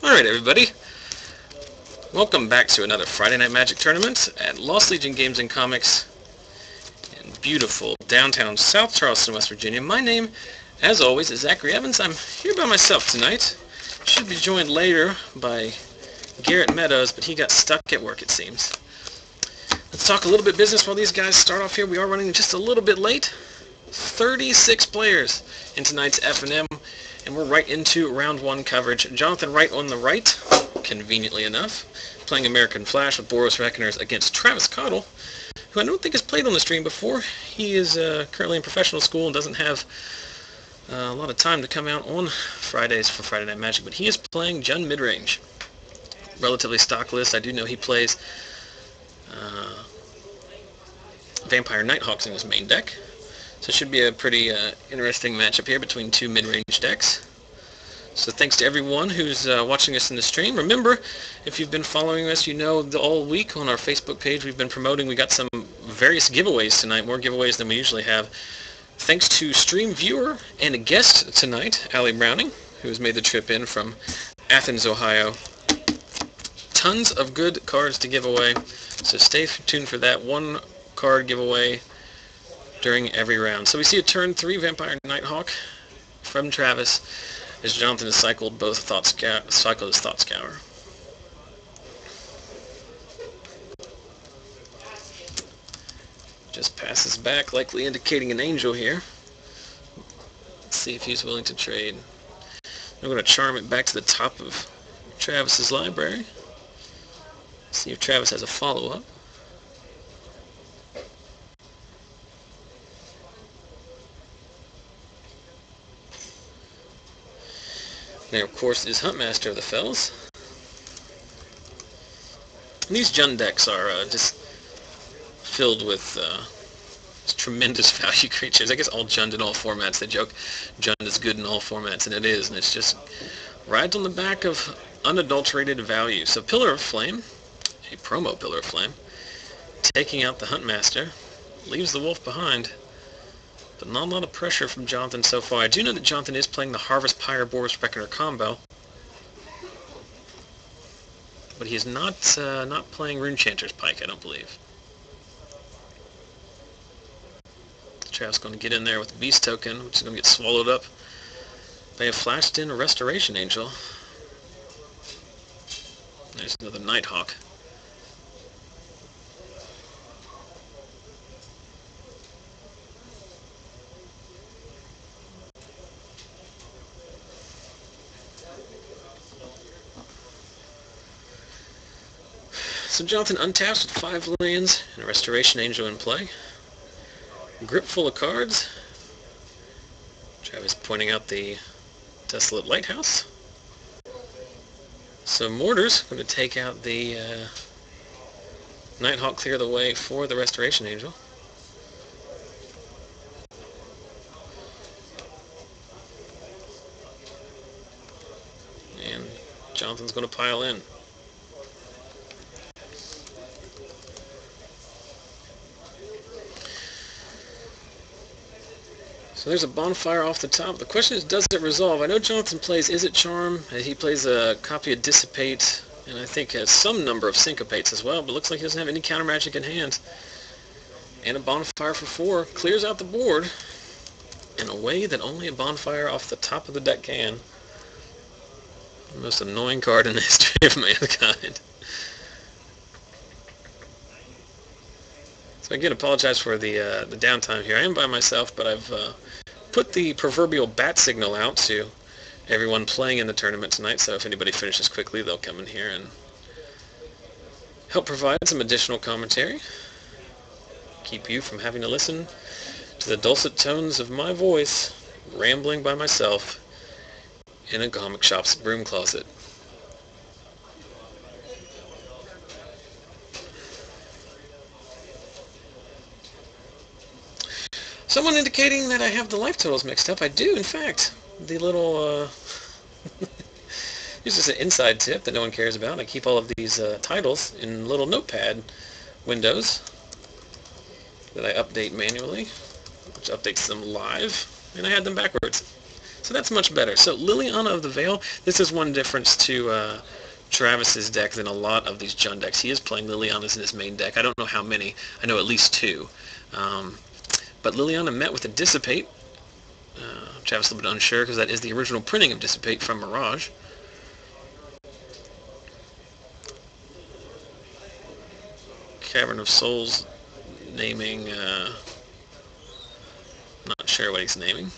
Alright everybody, welcome back to another Friday Night Magic tournament at Lost Legion Games and Comics in beautiful downtown South Charleston, West Virginia. My name, as always, is Zachary Evans. I'm here by myself tonight. Should be joined later by Garrett Meadows, but he got stuck at work, it seems. Let's talk a little bit business while these guys start off here. We are running just a little bit late. 36 players in tonight's FNM. And we're right into round one coverage. Jonathan Wright on the right, conveniently enough, playing American Flash with Boros Reckoners against Travis Cottle, who I don't think has played on the stream before. He is currently in professional school and doesn't have a lot of time to come out on Fridays for Friday Night Magic, but he is playing Jun Midrange. Relatively stock list. I do know he plays Vampire Nighthawks in his main deck. So it should be a pretty interesting matchup here between two mid-range decks. So thanks to everyone who's watching us in the stream. Remember, if you've been following us, you know all week on our Facebook page we've been promoting. We got some various giveaways tonight, more giveaways than we usually have. Thanks to stream viewer and a guest tonight, Allie Browning, who has made the trip in from Athens, Ohio. Tons of good cards to give away, so stay tuned for that one card giveaway during every round. So we see a turn 3 Vampire Nighthawk from Travis as Jonathan has cycled both cycled his Thought Scour. Just passes back, likely indicating an angel here. Let's see if he's willing to trade. I'm going to charm it back to the top of Travis's library. See if Travis has a follow-up. There, of course, is Huntmaster of the Fells. And these Jun decks are just filled with tremendous value creatures. I guess all Jund in all formats. They joke Jund is good in all formats, and it is. And it's just rides on the back of unadulterated value. So Pillar of Flame, a promo Pillar of Flame, taking out the Huntmaster, leaves the Wolf behind. But not a lot of pressure from Jonathan so far. I do know that Jonathan is playing the Harvest Pyre Boros Reckoner combo, but he is not playing Runechanter's Pike, I don't believe. Travis going to get in there with the Beast Token, which is going to get swallowed up by a flashed-in Restoration Angel. There's another Nighthawk. So Jonathan untaps with 5 lands and a Restoration Angel in play. Grip full of cards. Travis pointing out the Desolate Lighthouse. So Mortar's going to take out the Nighthawk, clear the way for the Restoration Angel. And Jonathan's going to pile in. So there's a bonfire off the top. The question is, does it resolve? I know Jonathan plays Is It Charm? He plays a copy of Dissipate, and I think has some number of Syncopates as well, but looks like he doesn't have any counter magic in hand. And a bonfire for 4 clears out the board in a way that only a bonfire off the top of the deck can. The most annoying card in the history of mankind. So again, apologize for the downtime here. I am by myself, but I've put the proverbial bat signal out to everyone playing in the tournament tonight, so if anybody finishes quickly, they'll come in here and help provide some additional commentary. Keep you from having to listen to the dulcet tones of my voice rambling by myself in a comic shop's broom closet. Someone indicating that I have the life totals mixed up. I do, in fact. The little, it's just an inside tip that no one cares about. I keep all of these titles in little notepad windows that I update manually, which updates them live, and I had them backwards. So that's much better. So Liliana of the Veil, this is one difference to Travis's deck than a lot of these Jund decks. He is playing Lilianas in his main deck. I don't know how many. I know at least two. But Liliana met with a Dissipate. Travis is a little bit unsure because that is the original printing of Dissipate from Mirage. Cavern of Souls naming, not sure what he's naming.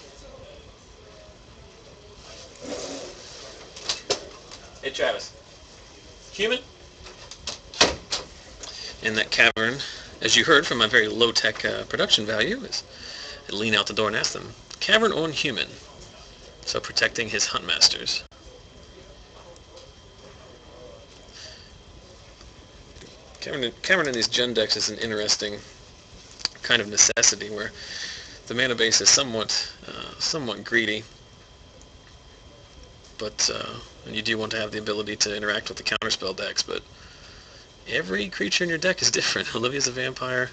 Hey Travis. Human? And that cavern, as you heard from my very low-tech production value, is I lean out the door and ask them, cavern on human. So protecting his Huntmasters. Cavern in these Jund decks is an interesting kind of necessity where the mana base is somewhat greedy, but and you do want to have the ability to interact with the counterspell decks, but every creature in your deck is different. Olivia's a vampire,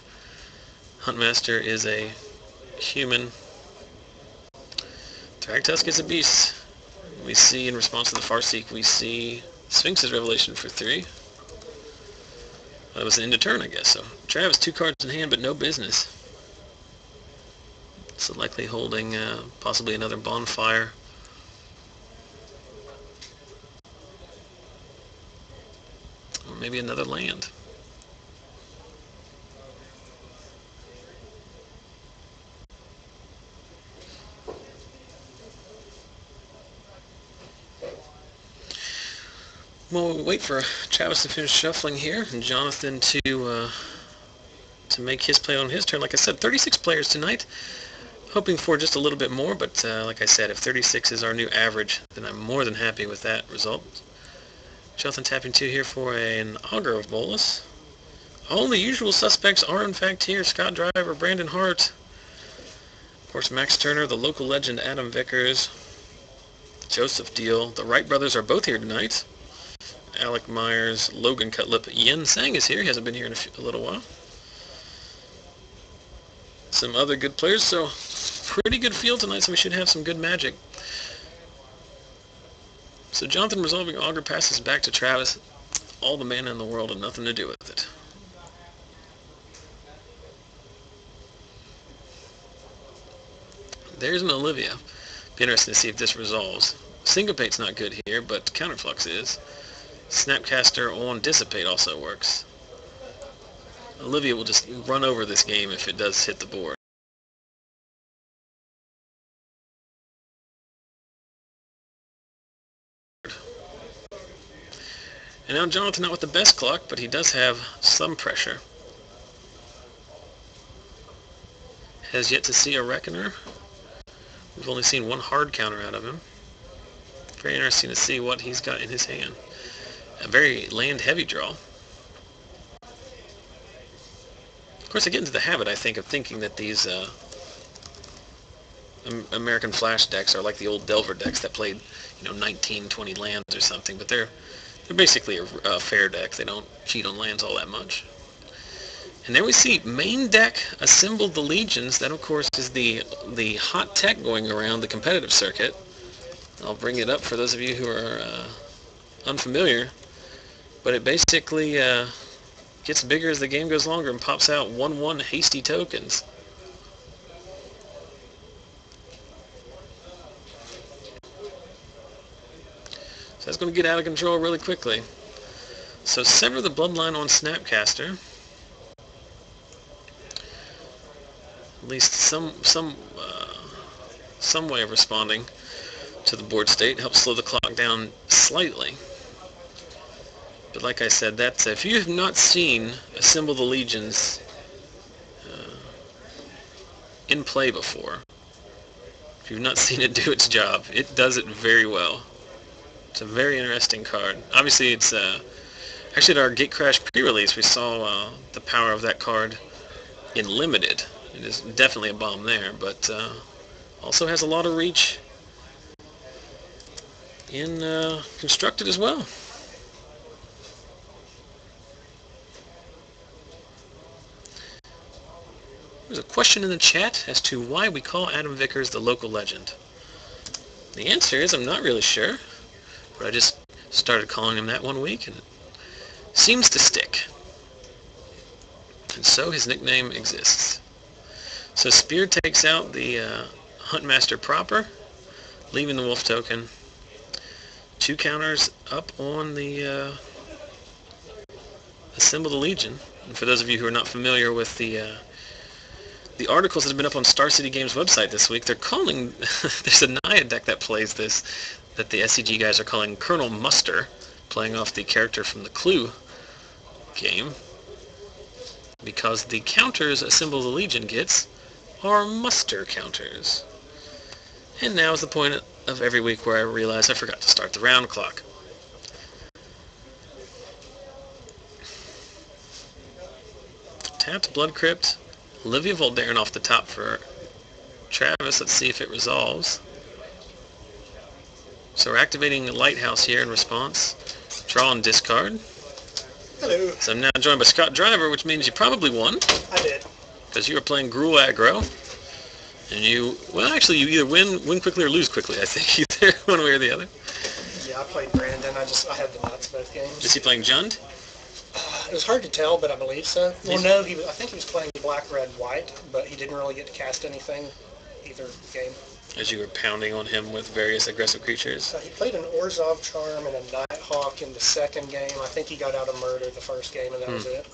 Huntmaster is a human, Thragtusk is a beast. We see in response to the Farseek, we see Sphinx's Revelation for 3. That was an end of turn, I guess. So Travis, 2 cards in hand, but no business. So likely holding possibly another Bonfire. Or maybe another land. Well, we'll wait for Travis to finish shuffling here, and Jonathan to make his play on his turn. Like I said, 36 players tonight. Hoping for just a little bit more, but like I said, if 36 is our new average, then I'm more than happy with that result. Jonathan tapping 2 here for an Augur of Bolas. All the usual suspects are in fact here. Scott Driver, Brandon Hart, of course Max Turner, the local legend Adam Vickers, Joseph Deal. The Wright brothers are both here tonight. Alec Myers, Logan Cutlip, Yen Sang is here. He hasn't been here in a little while. Some other good players, so pretty good field tonight, so we should have some good magic. So Jonathan resolving Augur passes back to Travis. All the mana in the world and nothing to do with it. There's an Olivia. Be interesting to see if this resolves. Syncopate's not good here, but Counterflux is. Snapcaster on Dissipate also works. Olivia will just run over this game if it does hit the board. And now Jonathan not with the best clock, but he does have some pressure. Has yet to see a Reckoner. We've only seen one hard counter out of him. Very interesting to see what he's got in his hand. A very land-heavy draw. Of course, I get into the habit, I think, of thinking that these American Flash decks are like the old Delver decks that played, 19, 20 lands or something, but they're basically a fair deck. They don't cheat on lands all that much. And there we see main deck assembled the Legions. That, of course, is the hot tech going around the competitive circuit. I'll bring it up for those of you who are unfamiliar. But it basically gets bigger as the game goes longer and pops out 1/1 hasty tokens. So that's going to get out of control really quickly. So sever the bloodline on Snapcaster. At least some way of responding to the board state. Helps slow the clock down slightly. But like I said, that's if you have not seen Assemble the Legions in play before, if you've not seen it do its job, it does it very well. It's a very interesting card. Obviously, it's actually at our Gatecrash pre-release, we saw the power of that card in Limited. It is definitely a bomb there, but also has a lot of reach in Constructed as well. There's a question in the chat as to why we call Adam Vickers the local legend. The answer is I'm not really sure, but I just started calling him that one week, and it seems to stick. And so his nickname exists. So Spear takes out the Huntmaster proper, leaving the wolf token. 2 counters up on the Assemble the Legion. And for those of you who are not familiar with the articles that have been up on Star City Games' website this week, they're calling, there's a Naya deck that plays this, that the SCG guys are calling Colonel Muster, playing off the character from the Clue game, because the counters Assemble the Legion gets are muster counters. And now is the point of every week where I realize I forgot to start the round clock. Tapped Blood Crypt, Olivia Voldaren off the top for Travis. Let's see if it resolves. So we're activating Lighthouse here in response. Draw and discard. Hello. So I'm now joined by Scott Driver, which means you probably won. I did. Because you were playing Gruul aggro. And you, well, actually, you either win quickly or lose quickly, I think, either one way or the other. Yeah, I played Brandon. I had the nuts both games. Is he playing Jund? It was hard to tell, but I believe so. Well, no, I think he was playing black, red, white, but he didn't really get to cast anything either game. As you were pounding on him with various aggressive creatures. So he played an Orzhov Charm and a Nighthawk in the second game. I think he got out of Murder the first game, and that was it.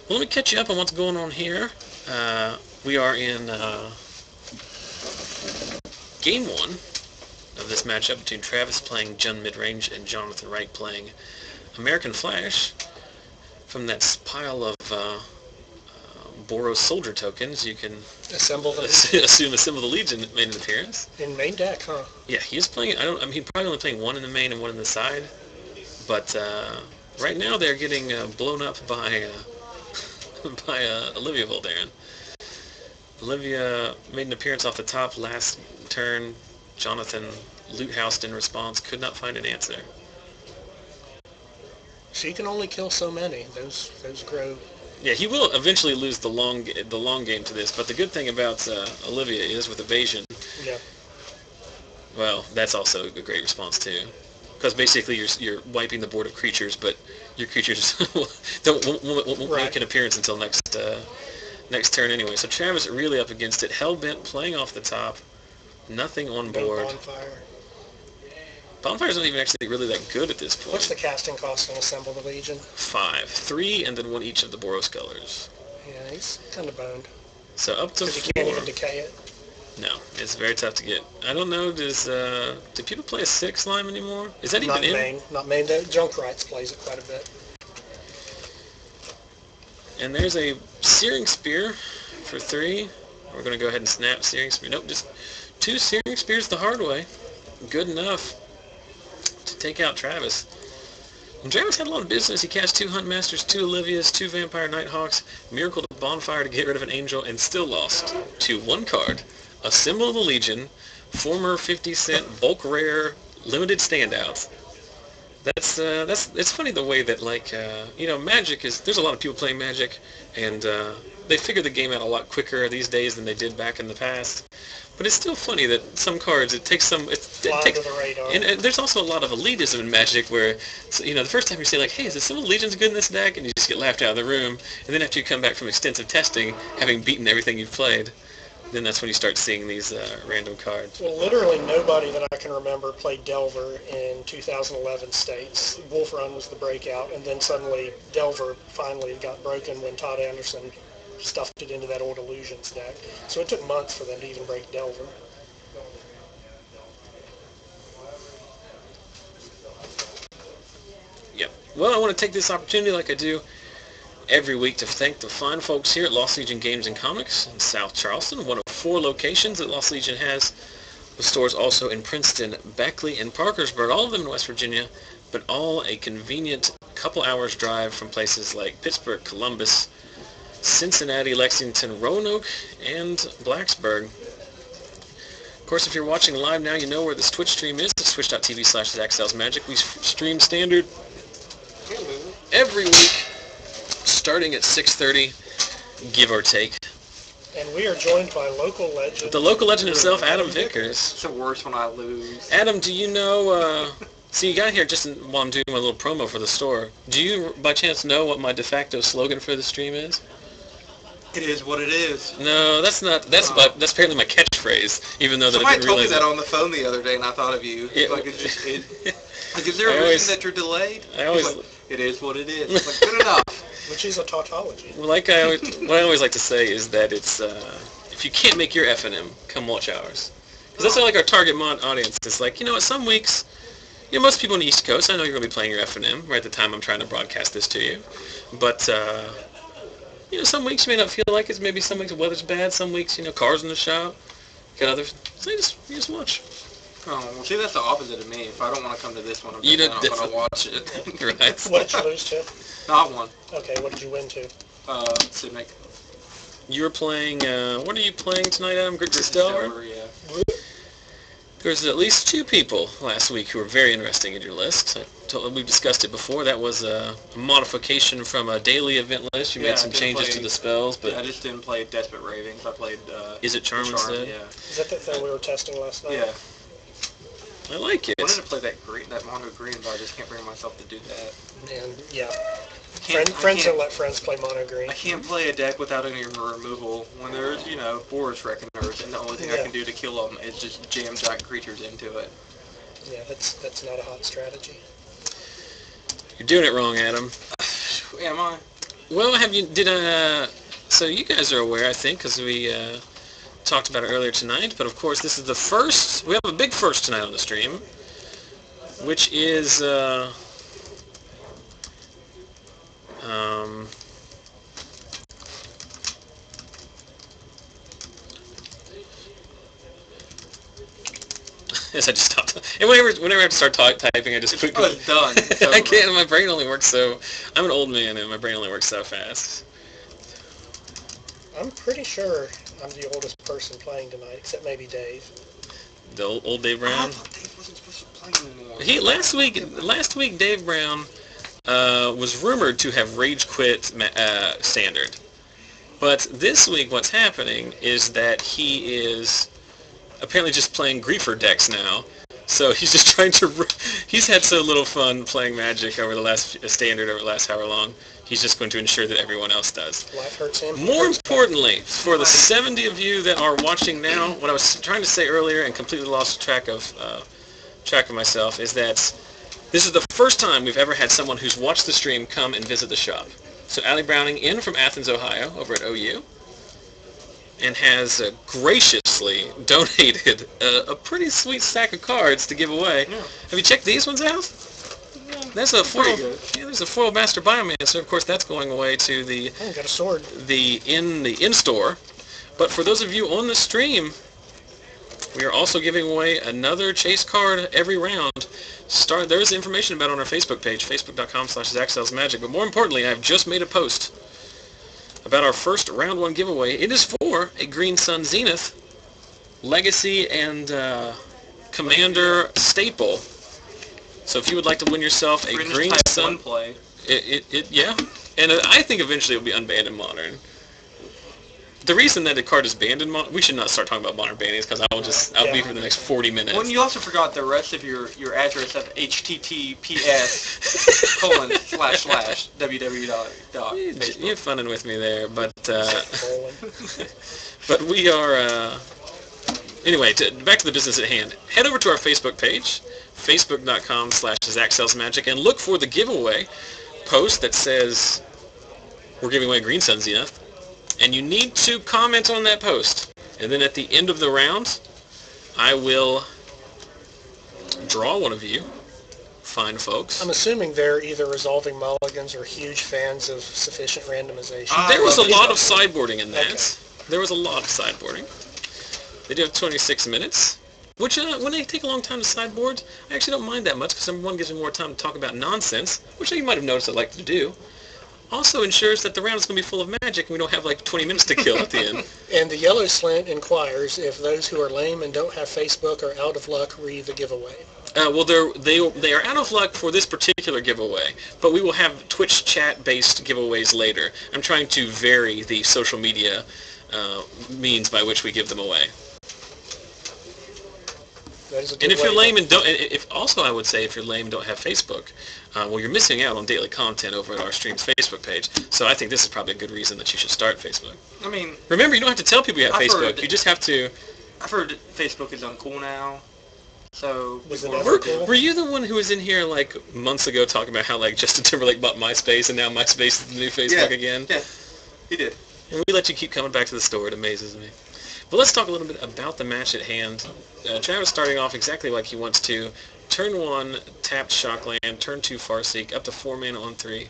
Well, let me catch you up on what's going on here. We are in Game 1 of this matchup between Travis playing Jund Midrange and Jonathan Wright playing American Flash. From that pile of Boros soldier tokens, you can Assemble the Assemble the Legion made an appearance. in main deck, huh? Yeah, he's playing. He's probably only playing one in the main and one in the side. But right now they're getting blown up by Olivia Voldaren. Olivia made an appearance off the top last turn. Jonathan loot-housed in response, could not find an answer. She can only kill so many. Those grow. Yeah, he will eventually lose the long game to this. But the good thing about Olivia is with evasion. Yeah. Well, that's also a great response too, because basically you're wiping the board of creatures, but your creatures won't Right. make an appearance until next turn anyway. So Travis really up against it, hell-bent, playing off the top, nothing on board. No bonfire. Bonfire's not even actually really that good at this point. What's the casting cost on Assemble the Legion? 5. 3, and then 1 each of the Boros colors. Yeah, he's kind of boned. So up to 4. Because you can't even decay it. No, it's very tough to get. I don't know, do people play a 6 Lime anymore? Is that even in? Not main. Junk Rights plays it quite a bit. And there's a Searing Spear for 3. We're going to go ahead and snap Searing Spear. Nope, just 2 Searing Spears the hard way. Good enough to take out Travis. And Travis had a lot of business. He cast 2 Huntmasters, 2 Olivias, 2 Vampire Nighthawks, miracled a Bonfire to get rid of an Angel, and still lost to 1 card. Assemble the Legion, former 50-cent bulk rare limited standouts. It's funny the way that, like, Magic is, there's a lot of people playing Magic, and they figure the game out a lot quicker these days than they did back in the past. But it's still funny that some cards, it takes some, it takes, the radar. and there's also a lot of elitism in Magic where, the first time you say, like, hey, is the Assemble the Legion's good in this deck? And you just get laughed out of the room, and then after you come back from extensive testing, having beaten everything you've played, then that's when you start seeing these random cards. Well, literally nobody that I can remember played Delver in 2011 States. Wolf Run was the breakout, and then suddenly Delver finally got broken when Todd Anderson stuffed it into that old Illusions deck. So it took months for them to even break Delver. Yep. Well, I want to take this opportunity, like I do every week, to thank the fine folks here at Lost Legion Games and Comics in South Charleston, one of 4 locations that Lost Legion has, with stores also in Princeton, Beckley, and Parkersburg, all of them in West Virginia, but all a convenient couple hours drive from places like Pittsburgh, Columbus, Cincinnati, Lexington, Roanoke, and Blacksburg. Of course, if you're watching live now, you know where this Twitch stream is. It's twitch.tv/ZachSalesMagic. We stream standard every week, starting at 6:30, give or take. And we are joined by local legend. The local legend himself, Adam Vickers. It's the worst when I lose. Adam, do you know, see, you got here just while I'm doing my little promo for the store. Do you, by chance, know what my de facto slogan for the stream is? It is what it is. No, that's not, that's apparently my catchphrase, even though that I Somebody didn't told me realize that on the phone the other day, and I thought of you. Yeah. Like, it's just, like, is there a reason that you're delayed? I always... Like, it is what it is. It's like, good enough. Which is a tautology. What I always like to say is that it's, if you can't make your FNM, come watch ours. Because that's like our target audience. It's like, you know what, some weeks, you know, most people on the East Coast, I know you're going to be playing your FNM right at the time I'm trying to broadcast this to you. But, you know, some weeks you may not feel like it. Maybe some weeks the weather's bad. Some weeks, you know, cars in the shop. Got others. So you just watch. Oh, well, see, that's the opposite of me. If I don't want to come to this one, I'm You not don't going to watch it. Right. What did you lose to? Not one. Okay, what did you win to? Sydney. You're playing, what are you playing tonight, Adam? Grizzly Delver? Yeah. There's at least 2 people last week who were very interesting in your list. We've discussed it before. That was a modification from a daily event list. You made some changes to the spells, but I just didn't play Desperate Ravings. I played Is it Charm instead? Yeah. Is that the thing we were testing last night? Yeah. I like it. I wanted to play that mono green, but I just can't bring myself to do that. And yeah. I Friends can't- don't let friends play mono green. I can't play a deck without any removal when there's, you know, Boros Reckoners, and the only thing I can do to kill them is just jam giant creatures into it. Yeah, that's not a hot strategy. You're doing it wrong, Adam. Am I? Well, so you guys are aware, I think, because we talked about it earlier tonight, but of course this is the first, we have a big first tonight on the stream, which is, Yes, I just stopped. And whenever I have to start typing, I just quickly... Oh, it's done. It's I over. can't, my brain only works so... I'm an old man, and my brain only works so fast. I'm pretty sure I'm the oldest person playing tonight, except maybe Dave. The old Dave I Brown? thought Dave wasn't supposed to play anymore. Last week, Dave Brown was rumored to have rage quit Standard. But this week, what's happening is that he is apparently just playing Griefer decks now. So he's just trying to... He's had so little fun playing Magic over the last Standard, over the last however long. He's just going to ensure that everyone else does. Life hurts him. More importantly, for the 70 of you that are watching now, what I was trying to say earlier and completely lost track of myself is that this is the first time we've ever had someone who's watched the stream come and visit the shop. So Allie Browning in from Athens, Ohio, over at OU, and has graciously donated a pretty sweet stack of cards to give away. Yeah. Have you checked these ones out? There's a foil. Yeah, there's a foil Master Biomancer. Of course, that's going away to the Oh, got a sword. the in-store. But for those of you on the stream, we are also giving away another chase card every round. There's information about it on our Facebook page, facebook.com/ZachSellsMagic. But more importantly, I've just made a post about our first round 1 giveaway. It is for a Green Sun Zenith Legacy and Commander staple. So if you would like to win yourself a Green Sun... play. Yeah. And I think eventually it will be unbanned in Modern. The reason that the card is banned in Modern... We should not start talking about Modern bannings because I'll be for the next 40 minutes. Well, you also forgot the rest of your address of https://www.facebook. You're funning with me there, but but we are... Anyway, back to the business at hand. Head over to our Facebook page, facebook.com/ZachSellsMagic, and look for the giveaway post that says we're giving away Green Sun Zenith. And you need to comment on that post. And then at the end of the round, I will draw one of you, fine folks. I'm assuming they're either resolving mulligans or huge fans of sufficient randomization. There was a lot of sideboarding in that. Okay. There was a lot of sideboarding. They do have 26 minutes, which when they take a long time to sideboard, I actually don't mind that much because number 1 gives me more time to talk about nonsense, which you might have noticed I like to do. Also ensures that the round is going to be full of magic and we don't have like 20 minutes to kill at the end. And the Yellow Slant inquires if those who are lame and don't have Facebook are out of luck re the giveaway. Well, they are out of luck for this particular giveaway, but we will have Twitch chat-based giveaways later. I'm trying to vary the social media means by which we give them away. That is a good And if you're way lame and don't, if also I would say if you're lame and don't have Facebook, well, you're missing out on daily content over at our stream's Facebook page. So I think this is probably a good reason that you should start Facebook. I mean, Remember, you don't have to tell people you have I've Facebook. heard- You just have to. I've heard Facebook is uncool now, so Was people it are ever forgetting. cool? Were you the one who was in here like months ago talking about how like Justin Timberlake bought MySpace and now MySpace is the new Facebook again? Yeah, he did. And we let you keep coming back to the store. It amazes me. But let's talk a little bit about the match at hand. Travis starting off exactly like he wants to. Turn 1, tapped Shockland. Turn 2, Farseek. Up to 4 mana on 3.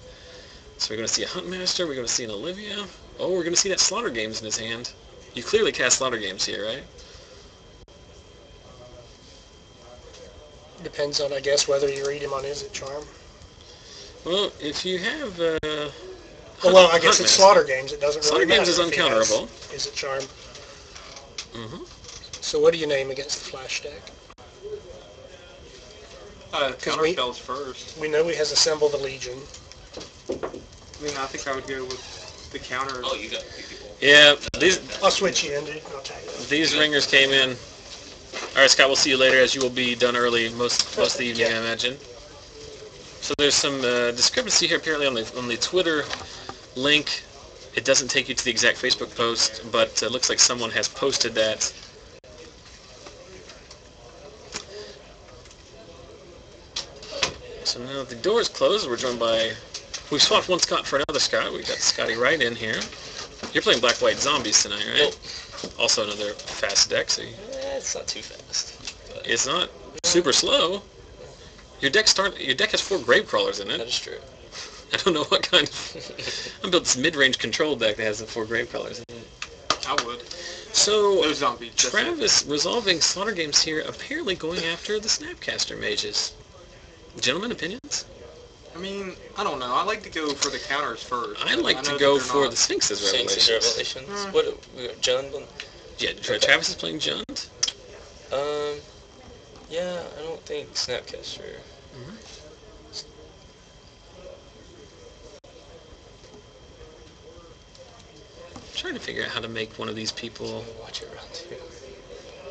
So we're going to see a Huntmaster. We're going to see an Olivia. Oh, we're going to see that Slaughter Games in his hand. You clearly cast Slaughter Games here, right? depends on, I guess, whether you read him on Is It Charm. Well, if you have... Well, I guess it's Huntmaster. Slaughter Games. It doesn't Slaughter really Games matter is if he has uncounterable. Is It Charm. Mm-hmm. So what do you name against the Flash deck? Counter spells first. We know he has Assemble the Legion. I mean, I think I would go with the counter. Oh, you got people. Yeah, I'll switch you in, dude. I'll take it. these ringers came in. All right, Scott, we'll see you later, as you will be done early most of the evening, Yeah. I imagine. So there's some discrepancy here apparently on the Twitter link. It doesn't take you to the exact Facebook post, but it looks like someone has posted that. So now the door is closed. We're joined by... We've swapped one Scott for another Scott. We've got Scotty Wright in here. You're playing Black White Zombies tonight, right? Nope. Also another fast deck, so It's not too fast. But it's not super slow. Your deck has 4 grave crawlers in that it. is true. I don't know what kind of... I built this mid-range control deck that has the 4 grave crawlers in it. I would. So, No zombies. Just Travis resolving Slaughter Games here, apparently going after the Snapcaster mages. Gentlemen, opinions? I mean, I don't know. I like to go for the counters first. I'd like I to know go that they're for not- the Sphinx's Sphinx's Revelations. Revelations. What? We got Jund. Yeah, Okay. Travis is playing Jund. Yeah, I don't think Snapcaster. Trying to figure out how to make one of these people... Watch it around too.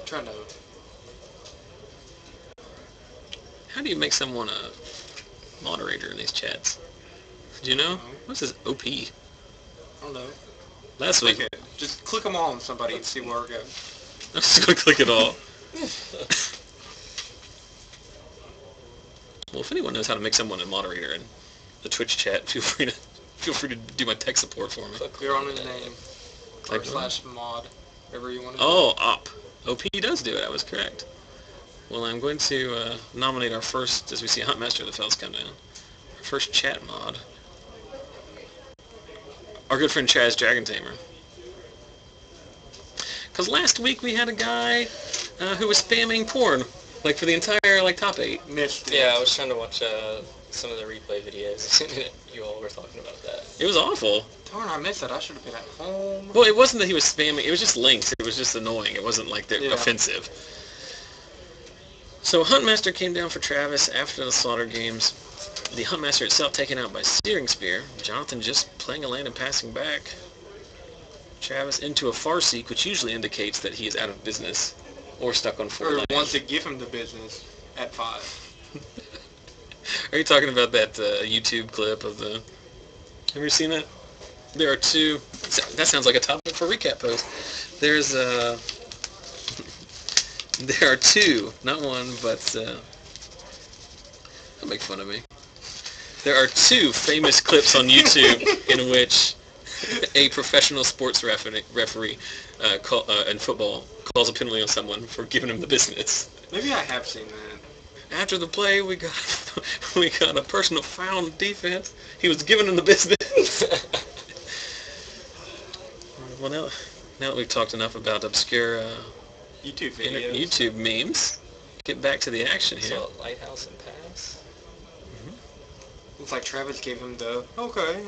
Trying to. How do you make someone a moderator in these chats? Do you know? What's this OP? I don't know. Last week, Okay, just click them all on somebody and see where it goes. I'm just going to click it all. Well, if anyone knows how to make someone a moderator in the Twitch chat, feel free to do my tech support for me. Clear on his name. Click Or slash mod. Whatever you want to Oh, op. OP does do it. I was correct. Well, I'm going to nominate our first, as we see Huntmaster of the Fells come down, our first chat mod. Our good friend Chaz Dragon Tamer. Because last week we had a guy who was spamming porn, like for the entire top 8. Missed it. Yeah, I was trying to watch some of the replay videos. You all were talking about that. It was awful. Darn, I missed it. I should have been at home. Well, it wasn't that he was spamming. It was just links. It was just annoying. It wasn't like they're Yeah. offensive. So Huntmaster came down for Travis after the Slaughter Games. The Huntmaster itself taken out by Searing Spear. Jonathan just playing a land and passing back. Travis into a Farseek, which usually indicates that he is out of business or stuck on 4 Or land. wants to give him the business at 5. Are you talking about that YouTube clip of the... Have you seen that? There are 2... That sounds like a topic for a recap post. There's there are 2, not 1, but don't make fun of me. There are 2 famous clips on YouTube in which a professional sports referee in football calls a penalty on someone for giving him the business. Maybe I have seen that. After the play, we got a personal foul on defense. He was giving him the business. Well, now that we've talked enough about obscure YouTube videos. YouTube memes, get back to the action here. So Lighthouse and Pass. It's like Travis gave him the, okay,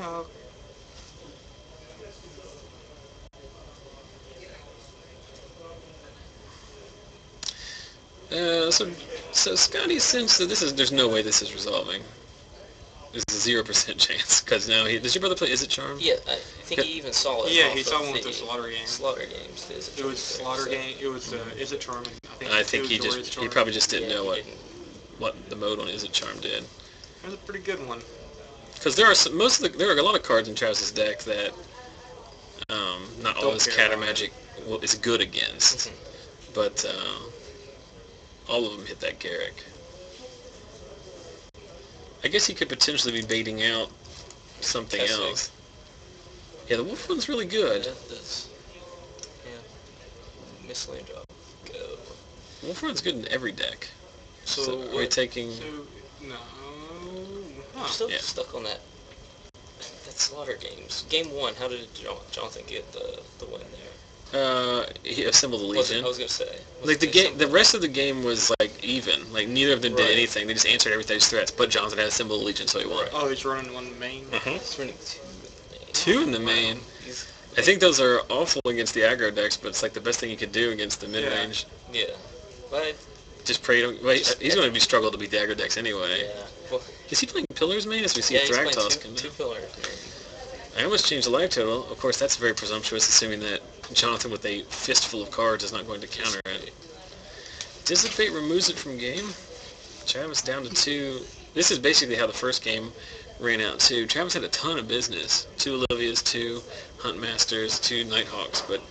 So Scotty, since that there's no way this is resolving. There's a 0% chance, because now does your brother play Is It Charmed? Yeah, I think he even saw it. Yeah, off he saw of one with the the Slaughter game. Slaughter games. It was Slaughter game. It was Is It Charmed? I think he probably just didn't know he didn't. what the mode on Is It Charmed did. It was a pretty good one. Because there are there are a lot of cards in Travis's deck that not all his counter magic is good against, but all of them hit that Garrick. I guess he could potentially be baiting out something else. Yeah, the Wolf one's really good. Yeah, yeah. Miscellaneous drop. Go. Wolf one's good in every deck. So are we taking? No. I'm still stuck on that Slaughter games. Game 1, how did Jonathan get the win there? He assembled the Legion. I was gonna say. Like the rest of the game was like even. Like neither of them did anything. They just answered everybody's threats. But Jonathan had assembled the Legion, so he won. Oh, he's running one main. He's running 2 in the main. 2 in the main. I think those are awful against the aggro decks, but it's like the best thing you could do against the mid-range. Yeah. But just pray to. Well, he's going to be struggle to beat the aggro decks anyway. Yeah. Well, is he playing Pillars main? As we see Thragtos come down. 2 Pillars. I almost changed the life total. Of course, that's very presumptuous, assuming that Jonathan with a fistful of cards is not going to counter it. Dissipate removes it from game. Travis down to 2. This is basically how the first game ran out too. Travis had a ton of business. 2 Olivias, 2 Huntmasters, 2 Nighthawks, but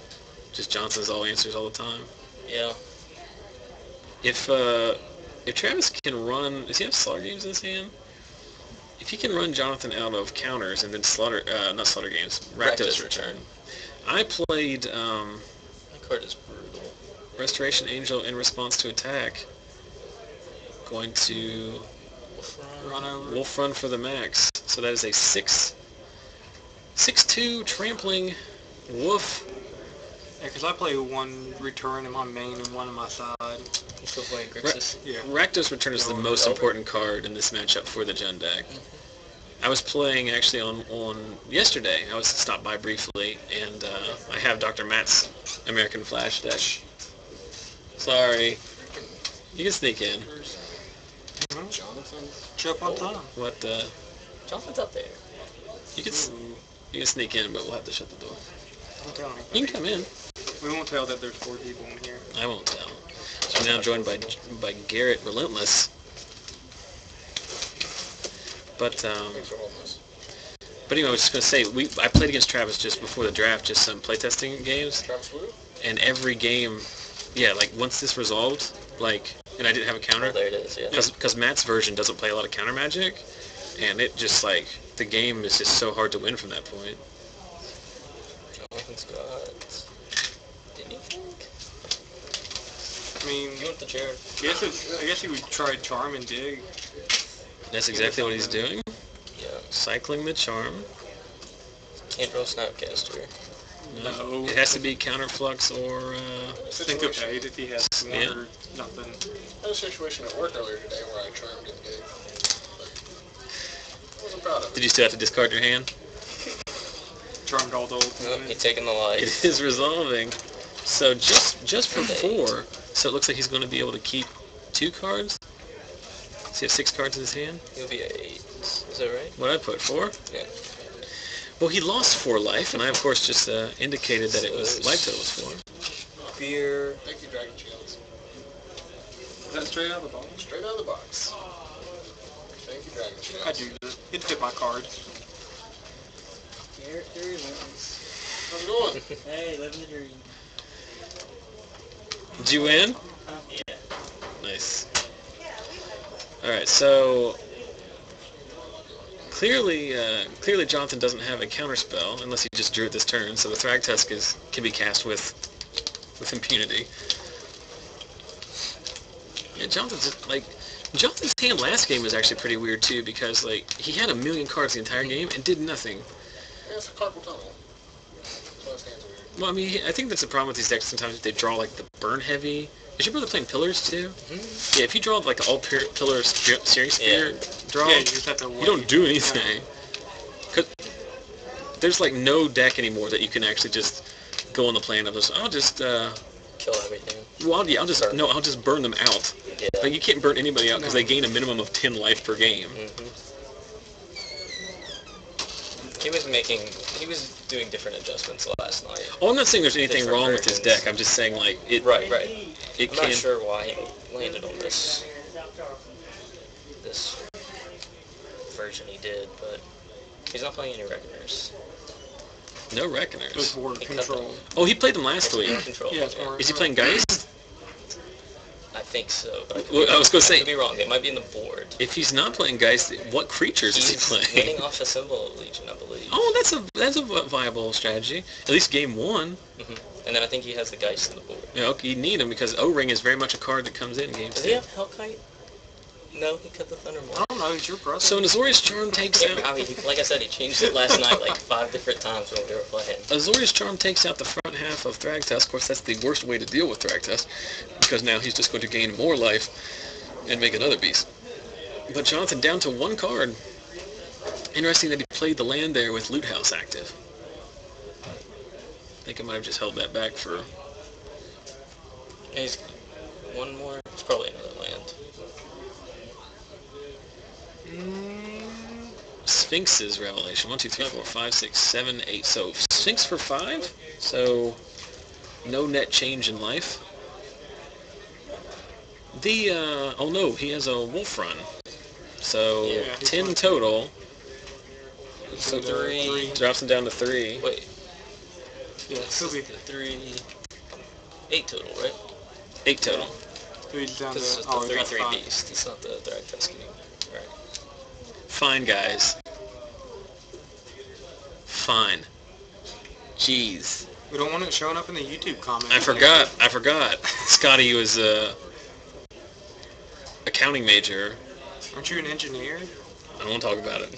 just Johnson's all answers all the time. Yeah. If Travis can run, does he have Slaughter games in his hand? If he can run Jonathan out of counters and then not Slaughter games, Rakdos Return. I played that card is brutal. Restoration Angel in response to attack. Going to Wolf Run for the max. So that is a 6/2 trampling Wolf. Yeah, because I play 1 return in my main and 1 on my side. You still playing Grixis? Yeah. Rakdos Return is the most important card in this matchup for the Gen deck. I was playing actually on yesterday. I was stopped by briefly, and I have Dr. Matt's American Flash deck. Sorry. You can sneak in. Jonathan? Show up on time. What, Jonathan's up there. You can sneak in, but we'll have to shut the door. Don't tell anybody. You can come in. We won't tell that there's 4 people in here. I won't tell. I'm now joined by Garrett Relentless. But anyway, I was just gonna say I played against Travis just before the draft, just some playtesting games. And every game, yeah, like once this resolved, like, and I didn't have a counter. Oh, there it is, yeah. Because Matt's version doesn't play a lot of counter magic, and it just like the game is just so hard to win from that point. Jonathan's got anything? I mean, You want the chair? I guess he would try Charm and Dig. That's exactly what he's doing. Yeah. Cycling the charm. Can't draw Snapcaster. No. It has to be counterflux or Syncopate if he has 1 or nothing. I had a situation at work earlier today where I charmed and Dig. I wasn't proud of it. Did you still have to discard your hand? Charmed all the old Oh, he's taking the life. It is resolving. So just for 4, so it looks like he's going to be able to keep 2 cards. Does he have 6 cards in his hand? He'll be at 8. Is that right? What did I put, 4? Yeah. Well, he lost 4 life, and I of course just indicated that it was life total was 4. Beer. Thank you, Dragon Shields. Is that straight out of the box? Straight out of the box. Thank you, Dragon Shields. I do this. It'd fit my cards. Here he is. How's it going? Hey, living the dream. Did you win? Yeah. Nice. Alright, so clearly Jonathan doesn't have a counterspell unless he just drew it this turn, so the Thragtusk can be cast with impunity. Yeah, Jonathan's hand last game was actually pretty weird too, because like he had 1 million cards the entire game and did nothing. Yeah, it's a carpal tunnel. That's why his hands are weird. Well, I mean, I think that's the problem with these decks. Sometimes they draw like the burn heavy. Is your brother playing Pillars too? Mm-hmm. Yeah, if you draw like the all Pillar Searing Spear draw, Yeah, you just have to wait. you don't do anything. Cause there's like no deck anymore that you can actually just go on the plan of this. I'll just Kill everything. well, yeah, I'll just burn them out. Yeah. Like you can't burn anybody out because they gain a minimum of 10 life per game. Mm-hmm. He was doing different adjustments last night. Oh, I'm not saying there's anything Different wrong with his versions. deck. I'm just saying, like, it... Right. It I'm can... not sure why he landed on this version he did, but he's not playing any Reckoners. No It was Reckoners. board He cut control. them. Oh, he played them last It's week. more control. Yeah, it's more. Is he playing Geist? I think so, but I could Well, be I was wrong. gonna say- I could be wrong. It might be in the board. If he's not playing Geist, what creatures is he He's playing? winning off a symbol of Legion, I believe. Oh, that's a viable strategy. At least game one. And then I think he has the Geist in the board. Yeah, okay, you need him because O-Ring is very much a card that comes in game Does two. he have Hellkite? No, he cut the Thunderbolt. I don't know. He's your brother. So an Azorius Charm takes out... I mean, like I said, he changed it last night like 5 different times when we were playing. Azorius Charm takes out the front half of Thragtusk. Of course, that's the worst way to deal with Thragtusk, because now he's just going to gain more life and make another beast. But Jonathan down to one card. Interesting that he played the land there with Loot House active. I think I might have just held that back for... He's one more. It's probably another land. Sphinx's Revelation. 1, 2, 3, 4, 5, 6, 7, 8. So Sphinx for 5. So no net change in life. The oh no, he has a Wolf Run. So Yeah, 10 total. So 3. drops him down to 3. Wait, Yeah, he'll be 3. 8 total, right? 8 total. he's down to. Because it's Oh, the he got 3/3 5. beast. It's not the Thragtusk anymore. Right. Fine, guys. Fine. Jeez. We don't want it showing up in the YouTube comments. I forgot. Scotty was a accounting major. Aren't you an engineer? I don't want to talk about it.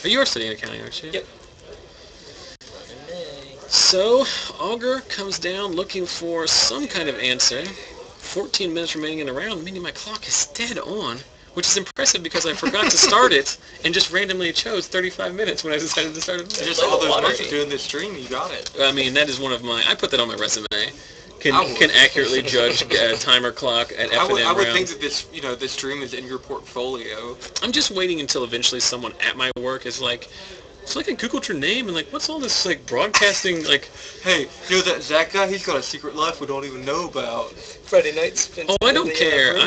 You are studying accounting, aren't you? Yep. So, Augur comes down looking for some kind of answer. 14 minutes remaining in the round, meaning my clock is dead on, which is impressive because I forgot to start it and just randomly chose 35 minutes when I decided to start it. Just like all a those lottery. months of doing this stream, you got it. I mean, that is one of my... I put that on my resume. I Can would. accurately judge timer clock at FNM I would rounds. think that this stream is in your portfolio. I'm just waiting until eventually someone at my work is like, so I googled your name and what's all this broadcasting Hey, you know that Zach guy? He's got a secret life we don't even know about. Friday nights. Oh, I don't care. Yeah.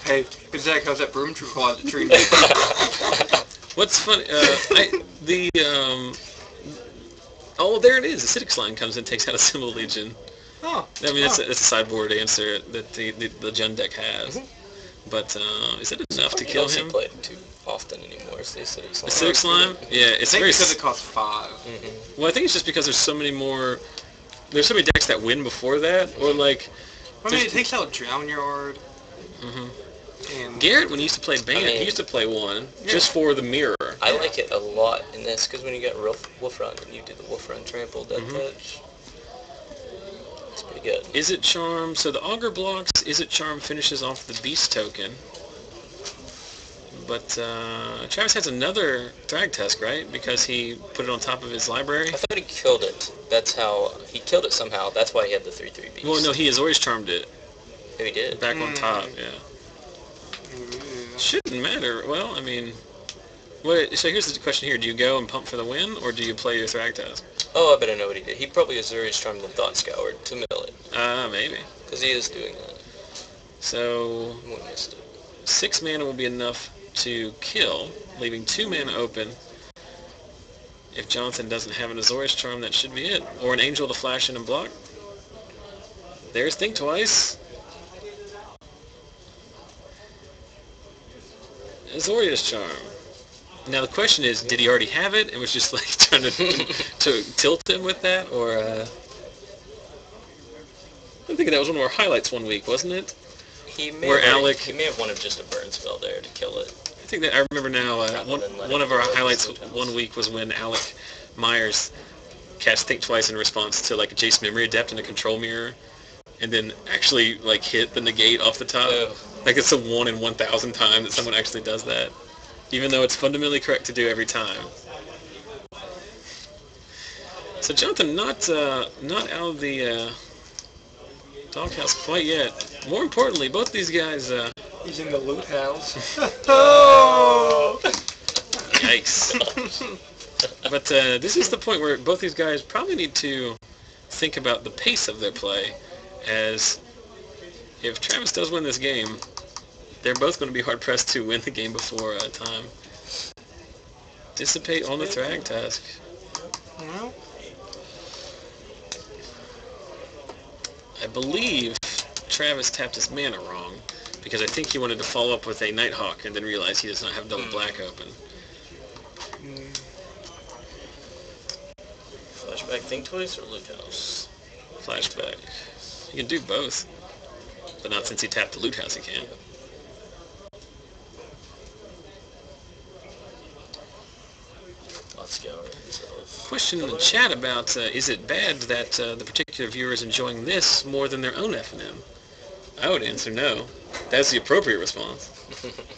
Hey, Zach, how's that broom tree closet treating you? What's funny? Oh, there it is. The Acidic Slime comes in, takes out a Symbol Legion. Oh. I mean, that's a sideboard answer that the Gen deck has. But is that enough to kill him? Played too often anymore. It's the Acidic Slime. Acidic Slime? Yeah, it's I think very... because it costs 5. Well, I think it's just because there's so many more... There's so many decks that win before that, or I mean, it takes out Drown Yard. And Garrett, when he used to play Band, he used to play one just for the mirror. I like it a lot in this because when you get Wolf Run and you do the Wolf Run trample death touch, it's pretty good. Is it Charm? So the Augur blocks. Is it Charm finishes off the Beast token. But Travis has another Thragtusk, right? Because he put it on top of his library. I thought he killed it. That's how he killed it somehow. That's why he had the 3/3 beast. Well, no, he has always charmed it Oh, he did. back on top. Yeah. Shouldn't matter. Well, I mean, so here's the question here: do you go and pump for the win, or do you play your Thragtusk? Oh, I bet I know what he did. He probably Azurius Charmed and Thought Scoured to mill it. Maybe. Because he is doing that. So We missed it. 6 mana will be enough to kill, leaving 2 mana open. If Jonathan doesn't have an Azorius Charm, that should be it. Or an Angel to flash in and block. There's Think Twice. Azorius Charm. Now the question is, did he already have it and was just trying to tilt him with that, or I'm thinking that was one of our highlights one week, wasn't it? He may Where have Alec- He may have wanted just a burn spell there to kill it. I think that I remember now. One of our highlights one week was when Alec Myers cast Think Twice in response to a Jace Memory Adept in a control mirror, and then actually hit the negate off the top. Oh. It's a 1 in 1,000 time that someone actually does that, even though it's fundamentally correct to do every time. So Jonathan, not out of the doghouse quite yet. More importantly, both these guys. he's in the loot house. Oh! Yikes. But this is the point where both these guys probably need to think about the pace of their play, as if Travis does win this game, they're both going to be hard-pressed to win the game before time. Dissipate on the Thrag task. Well, I believe Travis tapped his mana wrong, because I think he wanted to follow up with a Nighthawk and then realized he does not have double black open. Flashback Think Twice or Loot House? Flashback. He can do both, but not since he tapped the Loot House he can. Let's go. Question in the chat about is it bad that the particular viewer is enjoying this more than their own FNM? I would answer no. That's the appropriate response.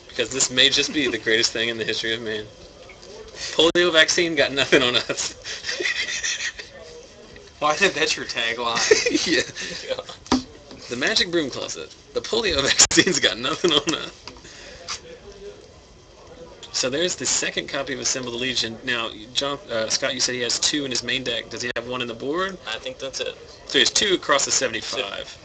Because this may just be the greatest thing in the history of man. Polio vaccine got nothing on us. well, I think that's your tagline. Yeah. The magic broom closet. The polio vaccine's got nothing on us. So there's the second copy of Assemble the Legion. Now, Scott, you said he has 2 in his main deck. Does he have 1 in the board? I think that's it. So he has 2 across the 75.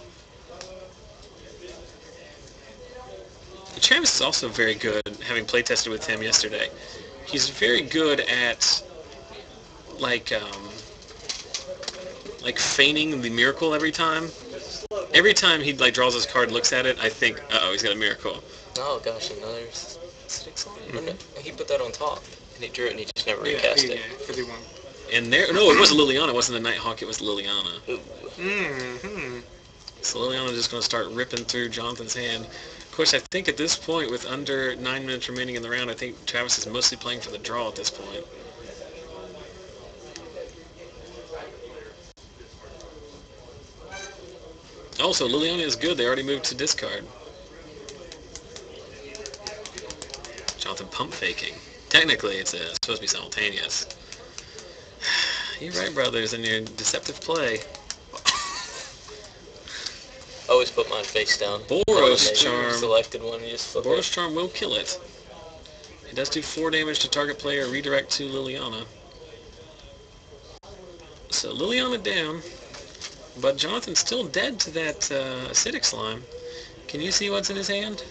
Travis is also very good, having play tested with him yesterday. He's very good at, like feigning the miracle every time. Every time he draws his card, looks at it, I think, uh-oh, he's got a miracle. Oh gosh, another 6 line. Mm-hmm. He put that on top, and he drew it, and he just never recast it. For the one. And no, it wasn't Liliana. It wasn't the Nighthawk. It was Liliana. Ooh. Mm-hmm. So Liliana's just going to start ripping through Jonathan's hand. Of course, I think at this point, with under 9 minutes remaining in the round, I think Travis is mostly playing for the draw at this point. Also, Liliana is good. They already moved to discard. Jonathan pump faking. Technically, it's supposed to be simultaneous. You're right, brothers, in your deceptive play. Always put mine face down. Boros Charm. Selected one, you just flip Boros it. Charm will kill it. It does do 4 damage to target player, redirect to Liliana. So Liliana down, but Jonathan's still dead to that acidic slime. Can you see what's in his hand?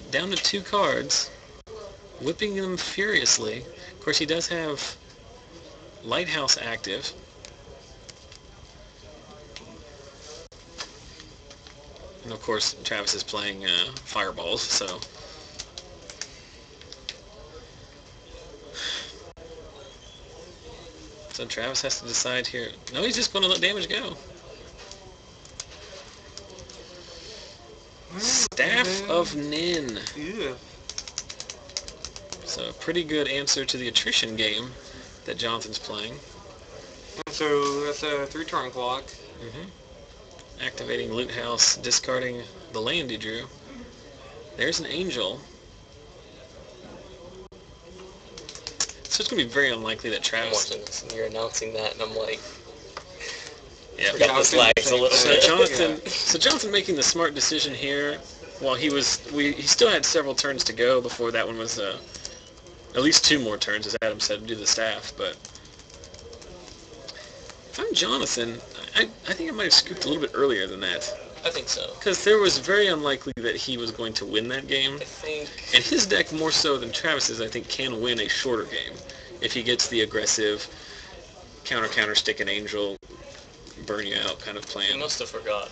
Down to 2 cards, whipping them furiously. Of course, he does have Lighthouse active. And of course, Travis is playing Fireballs, so... So Travis has to decide here. No, he's just going to let damage go. Staff of Nin. Yeah. So a pretty good answer to the attrition game that Jonathan's playing. So that's a 3-turn clock. Mm-hmm. Activating Loot House, discarding the land he drew. There's an Angel. So it's going to be very unlikely that I'm Travis... watching this, and you're announcing that, and I'm like... Yeah. Forgot this lags a little bit. So Jonathan making the smart decision here. While he still had several turns to go before that one was... at least 2 more turns, as Adam said, to do the staff, but... If I'm Jonathan, I think I might have scooped a little bit earlier than that. I think so. Because there was very unlikely that he was going to win that game. I think... And his deck, more so than Travis's, I think can win a shorter game. If he gets the aggressive counter stick an Angel, burn you out kind of plan. He must have forgot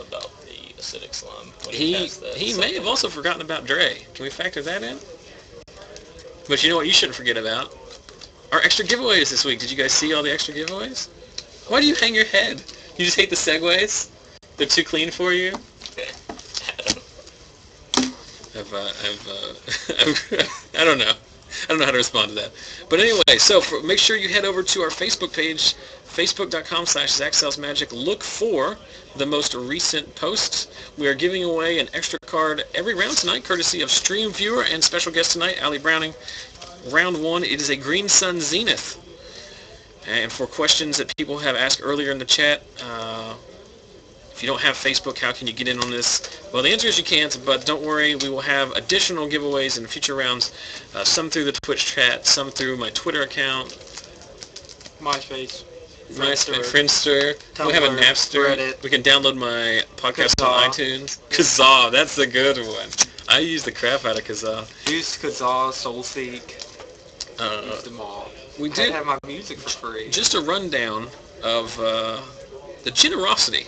about the acidic slime when He cast that. may have also forgotten about Dre. Can we factor that in? But you know what you shouldn't forget about? Our extra giveaways this week. Did you guys see all the extra giveaways? Why do you hang your head? You just hate the segues? They're too clean for you? I don't know. I don't know how to respond to that. But anyway, so make sure you head over to our Facebook page, facebook.com/ZachSellsMagic. Look for the most recent posts. We are giving away an extra card every round tonight, courtesy of Stream Viewer and special guest tonight, Allie Browning. Round 1, it is a Green Sun Zenith. And for questions that people have asked earlier in the chat, if you don't have Facebook, how can you get in on this? Well, the answer is you can't, but don't worry, we will have additional giveaways in future rounds, some through the Twitch chat, some through my Twitter account, MySpace, Friendster. Tumblr, We have a Napster. Reddit. We can download my podcast Kazaa. on iTunes. Kazaa, that's the good one. I use the crap out of Kazaa. Used Kazaa, Soulseek, used them all. We I did have my music for free. just a rundown of the generosity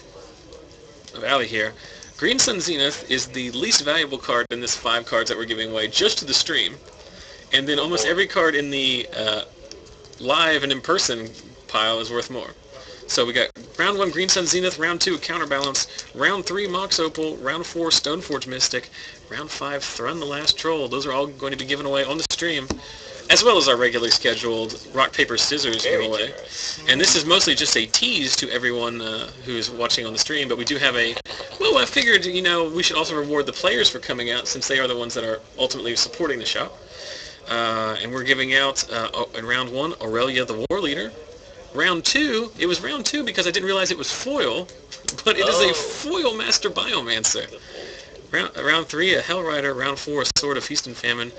of Allie here. Green Sun Zenith is the least valuable card in this 5 cards that we're giving away just to the stream. And then almost every card in the live and in-person pile is worth more. So we got round 1 Green Sun Zenith, round 2 Counterbalance, round 3 Mox Opal, round 4 Stoneforge Mystic, round 5 Thrun the Last Troll. Those are all going to be given away on the stream, as well as our regularly scheduled Rock, Paper, Scissors giveaway. And this is mostly just a tease to everyone who's watching on the stream, but we do have a, well, I figured, you know, we should also reward the players for coming out, since they are the ones that are ultimately supporting the shop. And we're giving out, in round 1, Aurelia the War Leader. Round 2, it was round 2 because I didn't realize it was foil, but it is a foil Master Biomancer. Round 3, a Hell Rider. Round 4, a Sword of Feast and Famine.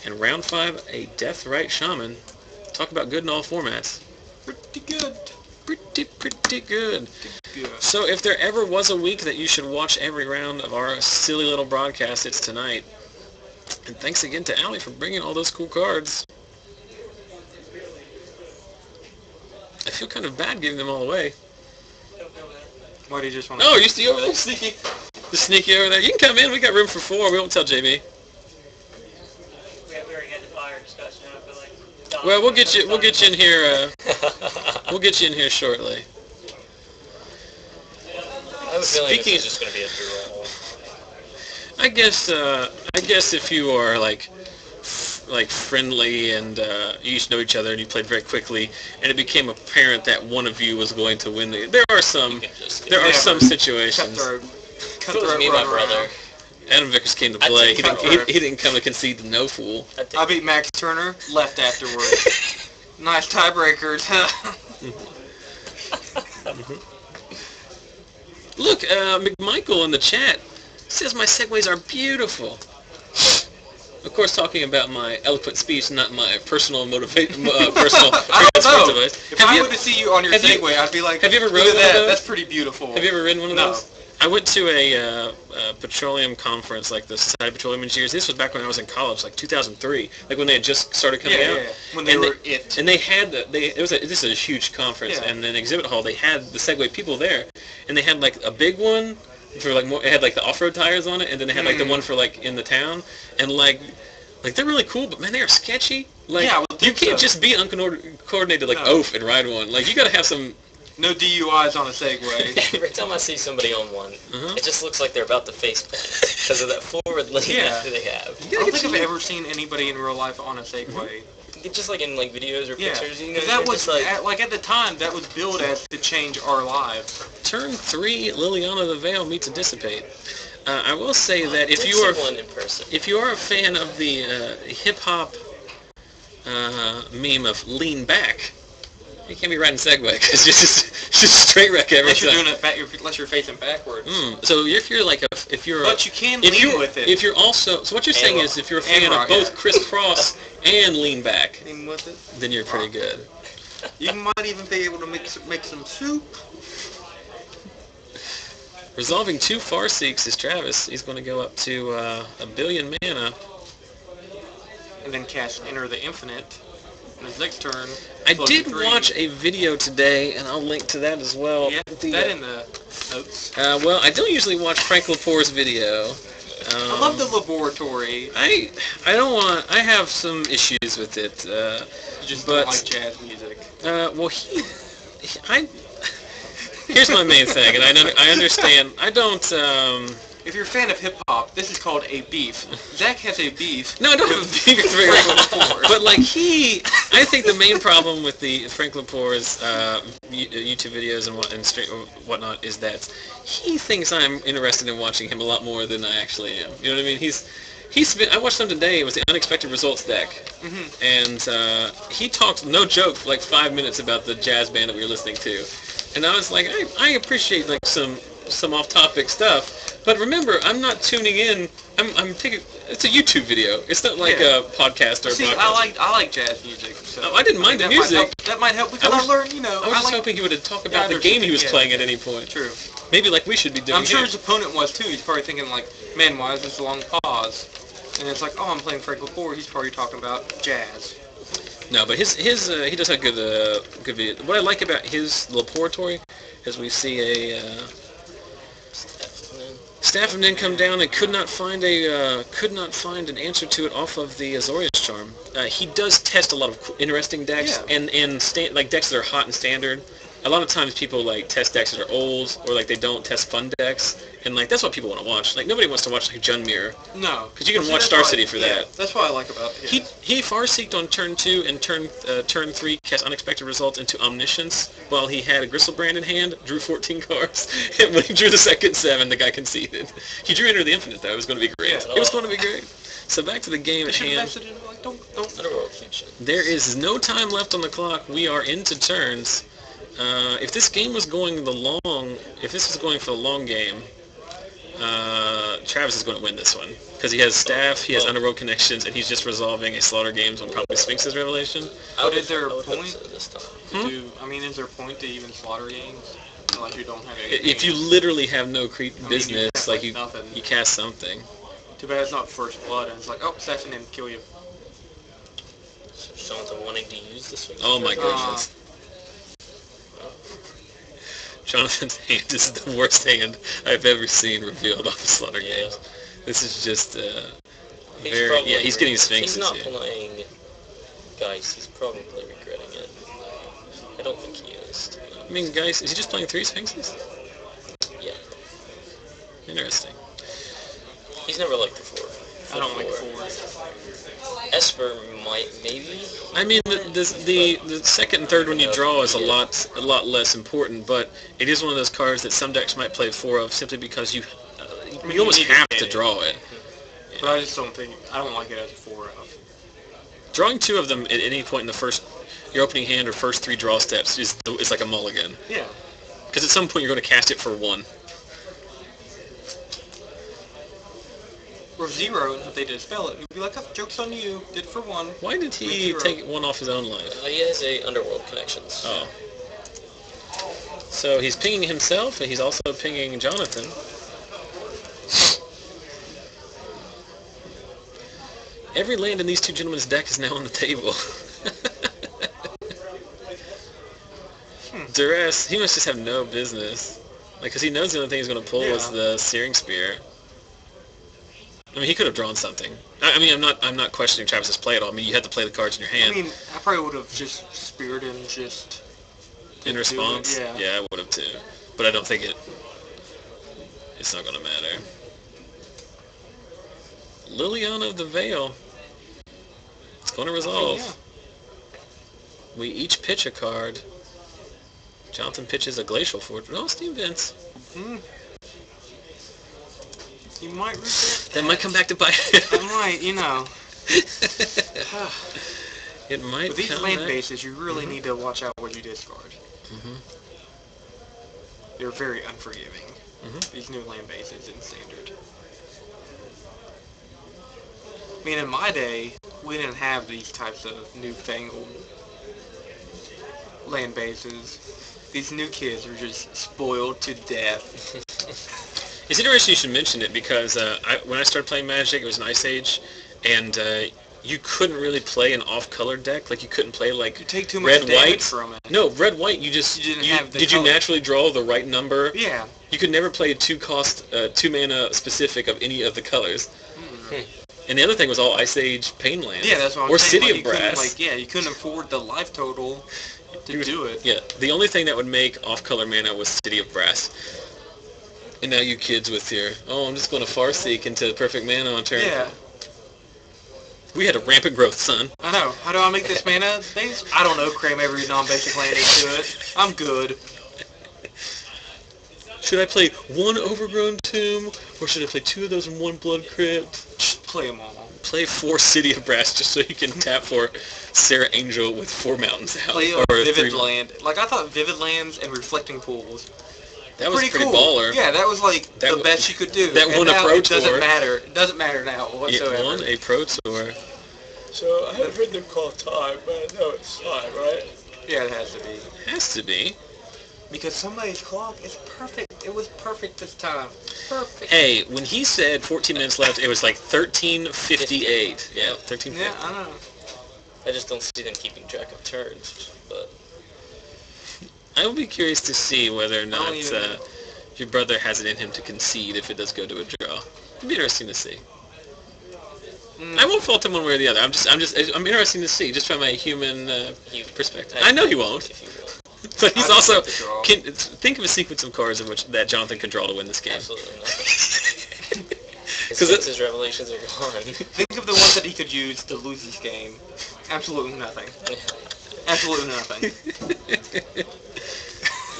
And round 5, a Death Right Shaman. Talk about good in all formats. Pretty good. Pretty good. So if there ever was a week that you should watch every round of our silly little broadcast, it's tonight. And thanks again to Allie for bringing all those cool cards. I feel kind of bad giving them all away. Why do you just want to... Oh, you see over there, sneaky. The sneaky over there. You can come in. We got room for 4. We won't tell JB. We already had the fire discussion. I feel like. Well, we'll get you in here. We'll get you in here shortly. I have a feeling Speaking this is just going to be a duel. I guess if you are like friendly and you used to know each other and you played very quickly, and it became apparent that one of you was going to win there are some situations. Cutthroat me, my brother. Adam Vickers came to play. He didn't come to concede to no fool. I beat Max Turner, left afterwards. Nice tiebreakers, huh? Look, McMichael in the chat says my segues are beautiful. Of course, talking about my eloquent speech, not my personal motivation, personal I don't know. device. If I were to see you on your Segway, I'd be like, have you ever look ridden at one of that. those? That's pretty beautiful. Have you ever ridden one of No. those? I went to a petroleum conference, like the Society of Petroleum Engineers. This was back when I was in college, like 2003, like when they had just started coming out. Yeah. When they were it. And they had this is a huge conference, and in exhibit hall they had the Segway people there, and they had like a big one for like more. It had like the off-road tires on it, and then they had like the one for like in the town, and like they're really cool, but man, they are sketchy. Like you can't just be uncoordinated like Oaf and ride one. Like you got to have some. No DUIs on a Segway. Every time I see somebody on one, it just looks like they're about to face because of that forward lean that they have. I don't think I've ever seen anybody in real life on a Segway. Just like in like videos or pictures, you know. That was like at the time that was billed as to change our lives. Turn 3, Liliana the Veil meets a Dissipate. I will say that if you are a fan of the hip hop meme of lean back, you can't be riding Segway because you just straight wreck every Unless time. you're doing it unless you're facing backwards. So if you're but you can lean with it. If you're also, so what you're saying is if you're a fan of both crisscross and lean back, then you're pretty good. You might even be able to make some soup. Resolving 2 Farseeks is Travis. He's going to go up to 1 billion mana. And then cast Enter the Infinite. On his next turn. I did watch a video today, and I'll link to that as well. Yeah, that in the notes. Well, I don't usually watch Frank Lepore's video. I love the laboratory. I don't want. I have some issues with it. You just don't like jazz music. Well, here's my main thing, and I understand. I don't. If you're a fan of hip-hop, this is called a beef. Zach has a beef. No, I don't have a beef with Frank Lepore. But like I think the main problem with the Frank Lepore's YouTube videos and whatnot is that he thinks I'm interested in watching him a lot more than I actually am. You know what I mean? I watched them today. It was the Unexpected Results deck, and he talked, no joke, like 5 minutes about the jazz band that we were listening to, and I was like, I appreciate like some some off-topic stuff. But remember, I'm not tuning in. I'm taking. It's a YouTube video. It's not like a podcast or. See, a podcast. I like jazz music. So I didn't mind the music. That might help because I learned, you know. I was just hoping he would talk about the game he was playing at any point. True. Maybe like we should be doing. I'm sure his opponent was too. He's probably thinking like, man, why is this a long pause? And it's like, oh, I'm playing Frank LaFleur. He's probably talking about jazz. No, but his he does have good video. What I like about his laboratory is we see a staff and then come down and could not find an answer to it off of the Azorius charm. He does test a lot of interesting decks and like decks that are hot and standard. A lot of times people like test decks that are old or like they don't test fun decks, and like that's what people want to watch. Like nobody wants to watch like Jun Mirror. No, because you can watch Star City for that. That's what I like about it. He Farseeked on turn 2 and turn 3 cast unexpected results into Omniscience while he had a Gristlebrand in hand, drew 14 cards, and when he drew the second 7, the guy conceded. He drew Enter the Infinite though. It was going to be great. It was going to be great. So back to the game at hand. There is no time left on the clock. We are into turns. If this game was going if this was going for the long game, Travis is going to win this one because he has staff, he has underworld connections, and he's just resolving a Slaughter Games on probably Sphinx's Revelation. But is there a point is there a point to even Slaughter Games unless you don't have any? If you literally have no business, like you cast something. Too bad it's not First Blood, and it's like, oh, Session didn't kill you. So Jonathan wanting to use this one. Oh my goodness. Jonathan's hand is the worst hand I've ever seen revealed off of Slaughter Games. This is just he's getting Sphinxes. He's not playing Geist. He's probably regretting it. I don't think he is. I mean, Geist, is he just playing 3 Sphinxes? Yeah. Interesting. He's never liked the 4. I don't like 4. Esper maybe. I mean, the second and third one you draw is a lot less important, but it is one of those cards that some decks might play 4 of simply because you almost have to draw it. Yeah. But I just don't like it as a 4 of. Drawing 2 of them at any point in your opening hand or first 3 draw steps is like a mulligan. Yeah. Because at some point you're going to cast it for 1. Or 0, and if they dispel it, you'd be like, oh, joke's on you, did for 1. Why did he take 1 off his own life? He has a Underworld Connections. Oh. So he's pinging himself, and he's also pinging Jonathan. Every land in these two gentlemen's deck is now on the table. Duress, he must just have no business. Because he knows the only thing he's going to pull is the Searing Spear. I mean, he could have drawn something. I mean, I'm not questioning Travis's play at all. I mean, you had to play the cards in your hand. I mean, I probably would have just speared him just in response. Yeah, I would have too. But I don't think it's not going to matter. Liliana of the Veil. It's going to resolve. We each pitch a card. Jonathan pitches a Glacial Fortress. No, Steam Vents. You might regret that might come back to bite him. It might, you know. It might. With these land bases, you really need to watch out what you discard. They're very unforgiving. These new land bases in Standard. I mean, in my day, we didn't have these types of newfangled land bases. These new kids are just spoiled to death. It's interesting you should mention it because when I started playing Magic, it was an Ice Age, and you couldn't really play an off-color deck. Like you couldn't play like you take too much damage from it. No, red-white. You naturally draw the right number? Yeah. You could never play a 2-mana specific of any of the colors. And the other thing was all Ice Age Pain Land. Yeah, that's what I'm saying. Or City of Brass. You couldn't afford the life total to do it. Yeah, the only thing that would make off-color mana was City of Brass. And now you kids with your, I'm just going to Farseek into perfect mana on turn. Yeah. We had a rampant growth, son. I know. How do I make this mana base? I don't know. Cram every non-basic land into it. I'm good. Should I play 1 Overgrown Tomb, or should I play 2 of those in 1 Blood Crypt? Just play them all. Play 4 City of Brass just so you can tap for Sarah Angel with 4 mountains out. Play a Vivid Land. Like, I thought Vivid Lands and Reflecting Pools That was pretty cool. baller. Yeah, that was like That the best you could do. that And won a now Pro it doesn't Tour. matter. It doesn't matter now whatsoever. It won a Pro Tour. So I haven't heard them call time, but I know it's time, right? Yeah, it has to be. Has to be. Because somebody's clock is perfect. It was perfect this time. Perfect. Hey, when he said 14 minutes left, it was like 13:58. Yeah, 13:50. Yeah, I know. I just don't see them keeping track of turns, but... I will be curious to see whether or not don't even know. your brother has it in him to concede if it does go to a draw. It'll be interesting to see. I won't fault him one way or the other. I'm interesting to see, just from a human perspective. I know he won't, If you will. but he's I also don't think the draw. think of a sequence of cards in which that Jonathan can draw to win this game. Absolutely not. Because His revelations are gone. Think of the ones that he could use to lose this game. Absolutely nothing. Absolutely nothing.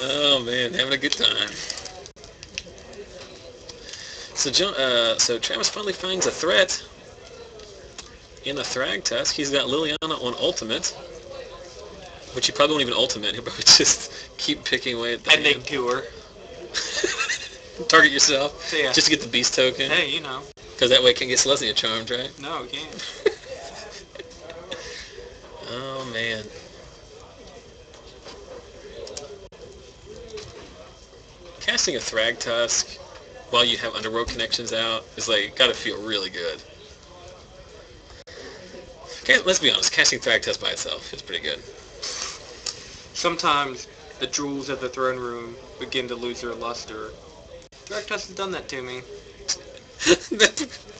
Oh man, having a good time. So Travis finally finds a threat in a Thragtusk. He's got Liliana on ultimate, which he probably won't even ultimate. He'll probably just keep picking away at the And they hand. cure. Target yourself, So yeah. just to get the beast token, Hey, you know. because that way it can get Selesnya charmed, right? No, you can't. Oh man. Casting a Thragtusk while you have Underworld connections out is like, gotta feel really good. Okay, let's be honest, casting Thragtusk by itself feels pretty good. Sometimes the jewels of the throne room begin to lose their luster. Thragtusk has done that to me.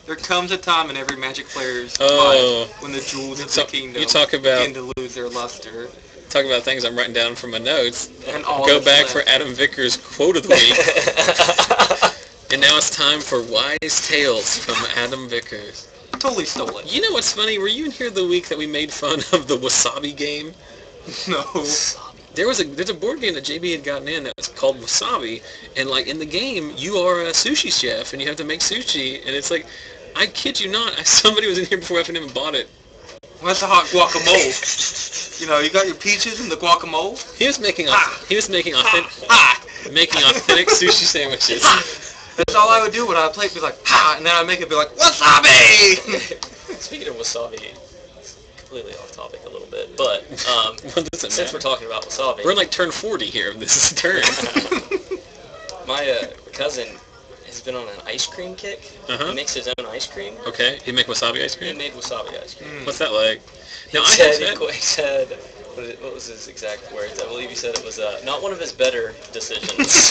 There comes a time in every Magic player's Oh. life when the jewels of So, the kingdom you talk about- begin to lose their luster. Talk about things I'm writing down from my notes. And all Go that's back left. for Adam Vickers' quote of the week. And now it's time for Wise Tales from Adam Vickers. Totally stole it. You know what's funny? Were you in here the week that we made fun of the Wasabi game? No. There's a board game that JB had gotten in that was called Wasabi, and like in the game you are a sushi chef and you have to make sushi, and it's like, I kid you not, somebody was in here before FNM and bought it. Well, that's a hot guacamole. You know, you got your peaches and the guacamole. He was making making authentic sushi sandwiches. That's all I would do when I play. Be like, ha, and then I'd make it be like, wasabi. Speaking of wasabi, it's completely off topic a little bit, but What does it since matter? we're talking about wasabi, We're in like turn 40 here. This is a turn. my cousin has been on an ice cream kick. Uh-huh. He makes his own ice cream. Okay, he make wasabi ice He cream? made wasabi ice cream. What's that like? Now, He said, what was his exact words? I believe he said it was not one of his better decisions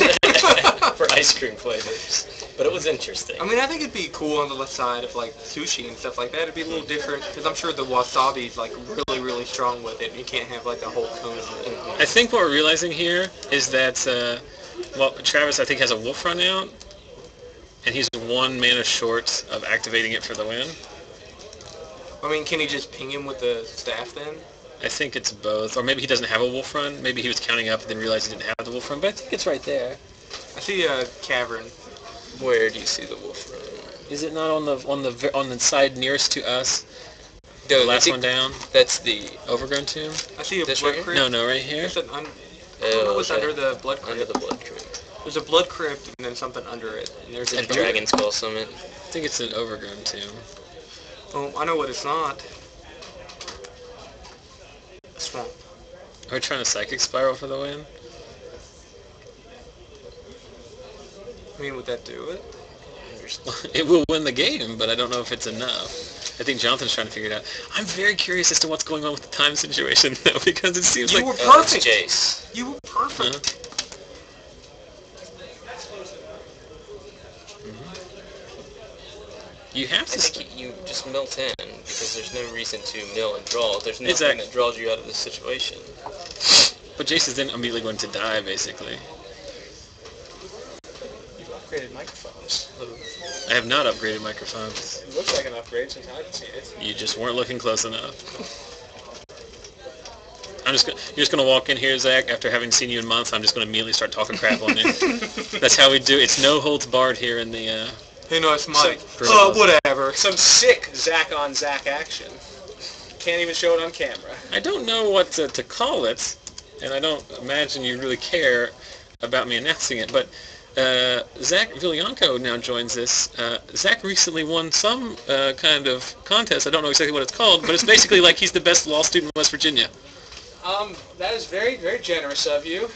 for ice cream flavors, but it was interesting. I mean, I think it'd be cool on the left side of like sushi and stuff like that. It'd be a little different because I'm sure the wasabi's like really, really strong with it. And you can't have like a whole cone of it. I think what we're realizing here is that, well, Travis, I think, has a Wolf Run out, and he's 1 mana short of activating it for the win. I mean, can he just ping him with the staff then? I think it's both. Or maybe he doesn't have a Wolf Run. Maybe he was counting up and then realized he didn't have the Wolf Run, but I think it's right there. I see a cavern. Where do you see the wolf run? Is it not on the side nearest to us? No, The last one down? That's the Overgrown Tomb? I see a This blood right here? crypt. No, right here. There's an I don't know what's okay. under the blood crypt. Under the blood crypt. There's a blood crypt and then something under it. And there's A dragon skull summit. I think it's an Overgrown Tomb. Oh, I know what it's not. A swamp. Are we trying to Psychic Spiral for the win? I mean, would that do it? It will win the game, but I don't know if it's enough. I think Jonathan's trying to figure it out. I'm very curious as to what's going on with the time situation, though, because it seems You like... were It's perfect. Jace. You were perfect. You have I to... think you just melt in because there's no reason to mill and draw. There's nothing Exactly. that draws you out of this situation. But Jace is then immediately going to die, basically. You've upgraded microphones. I have not upgraded microphones. It looks like an upgrade since I can see it. You just weren't looking close enough. You're just gonna walk in here, Zach, after having seen you in months. I'm just gonna immediately start talking crap on you. That's how we do. It's no holds barred here in the. Hey, no, it's Mike. So- Whatever. Some sick Zach on Zach action. Can't even show it on camera. I don't know what to call it, and I don't imagine you really care. about me announcing it, but Zach Villianco now joins us. Zach recently won some kind of contest. I don't know exactly what it's called, but it's basically like he's the best law student in West Virginia. That is very, very generous of you.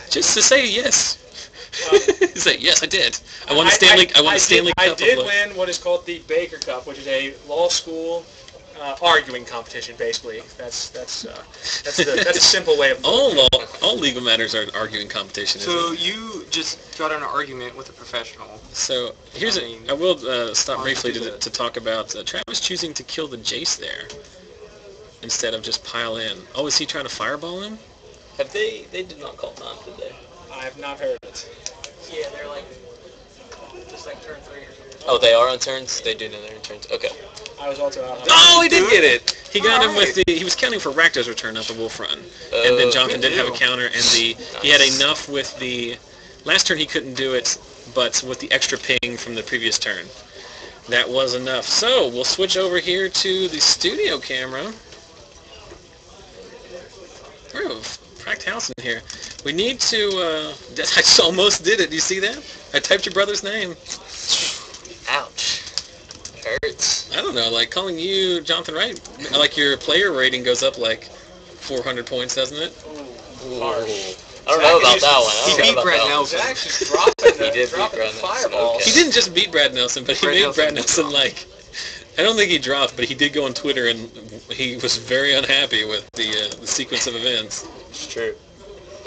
Just to say yes. Say yes, I did. I won the Stanley. I won the Stanley Cup. I did win what is called the Baker Cup, which is a law school arguing competition. Basically, that's a simple way of all legal matters are arguing competition. So you just got in an argument with a professional. So here's I will stop briefly to talk about Travis choosing to kill the Jace there instead of just pile in. Oh, is he trying to fireball him? Have they did not call time, did they? I have not heard it. Yeah, they're like, just like turn 3 or something. Oh, they are on turns? They do know they're on turns. Okay. I was also out. Oh, he did get it! He got him with he was counting for Rakdo's return, not the Wolf Run. And then Jonathan did have a counter, and he had enough with the, last turn he couldn't do it, but with the extra ping from the previous turn. That was enough. So, we'll switch over here to the studio camera. Cracked house in here. We need to, I almost did it. Do you see that? I typed your brother's name. Ouch. Hurts. I don't know, like calling you Jonathan Wright, like your player rating goes up like 400 points, doesn't it? Ooh. I don't know about that one. He beat Brad Nelson. Zach's dropping He did beat Brad Nelson. fireballs. Okay. He didn't just beat Brad Nelson, but he Brad made Nelson Brad did Nelson drop. like, I don't think he dropped, but he did go on Twitter and he was very unhappy with the sequence of events. It's true.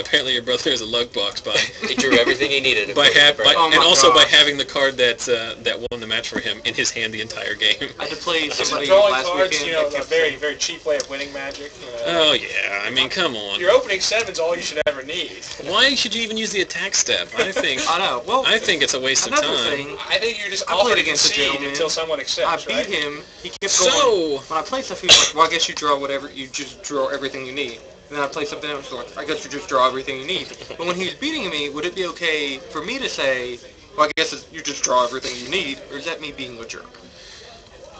Apparently your brother is a lug box by He drew everything he needed. by Oh and my also by gosh. having the card that won the match for him in his hand the entire game. I had to play somebody Drawing last cards, weekend. you know, that a kept very, saying, very cheap way of winning Magic. Oh yeah, I mean come on. Your opening 7's all you should ever need. Why should you even use the attack step? I think Well, I think it's a waste of another time. thing, I think you're just I played offered against a concede gentleman. until someone I accepts, beat right? him. He kept going. So When I play stuff, he was like, well, I guess you draw whatever, you just draw everything you need. And then I play something else, like, I guess you just draw everything you need. But when he was beating me, would it be okay for me to say, well, I guess you just draw everything you need, or is that me being a jerk?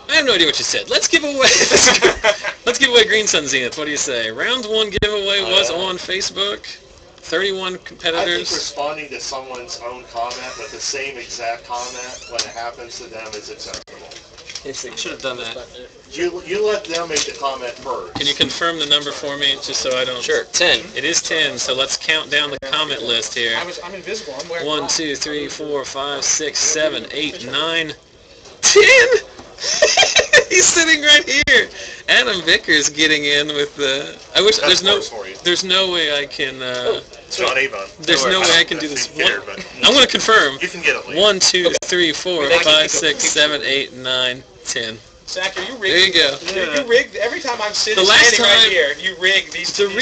I have no idea what you said. Let's give away let's give away Green Sun Zenith. What do you say? Round 1 giveaway was on Facebook. 31 I think competitors. responding to someone's own comment with the same exact comment when it happens to them is acceptable. I should have done that. You let them make the comment first. Can you confirm the number for me, just so I don't... Sure, 10. It is 10, so let's count down the comment list here. I'm invisible. I'm wearing 1, black. 2, 3, 4, 5, 6, 7, 8, 9, 10! He's sitting right here. Adam Vickers getting in with the... I wish That's there's worse for you. there's no way I can John Avon. there's no way I can do this. Care, but I'm going to confirm. you can get it later. 1, 2, 3, 4, Thank you. 5, 6, 7, 8, 9, 10. Zach, are you rigged? There you go. You rigged every time I'm sitting The last standing right time- here. You rig these. The these-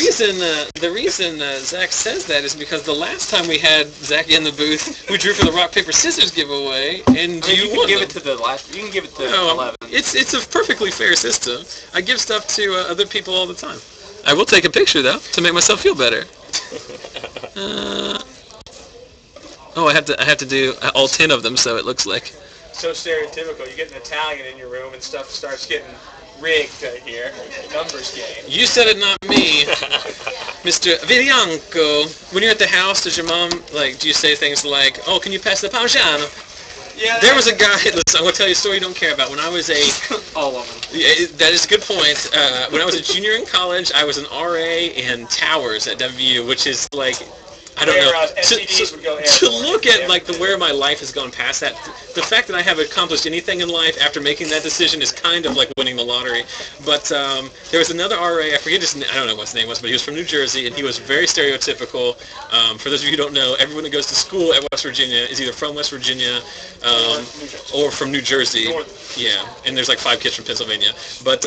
reason Zach says that is because the last time we had Zach in the booth, we drew for the rock paper scissors giveaway, and I mean, you you can won give them. it to the last, you can give it to No, 11. it's a perfectly fair system. I give stuff to other people all the time. I will take a picture though to make myself feel better. Oh, I have to do all 10 of them, so it looks like. So stereotypical. You get an Italian in your room and stuff starts getting rigged right here. Numbers game. You said it, not me, Mr. Villianco. When you're at the house, does your mom do you say things like, "Oh, can you pass the Parmigiano?" Yeah. There was a guy. Listen, I'm gonna tell you a story you don't care about. When I was All of them. that is a good point. When I was a junior in college, I was an RA in Towers at WVU, which is like, I don't know. Where, STDs would go To airborne. look at Yeah. where my life has gone past that, the fact that I have accomplished anything in life after making that decision is kind of like winning the lottery. But there was another RA, I forget his name, I don't know what his name was, but he was from New Jersey, and he was very stereotypical. For those of you who don't know, everyone that goes to school at West Virginia is either from West Virginia or from New Jersey. Yeah, and there's like 5 kids from Pennsylvania. But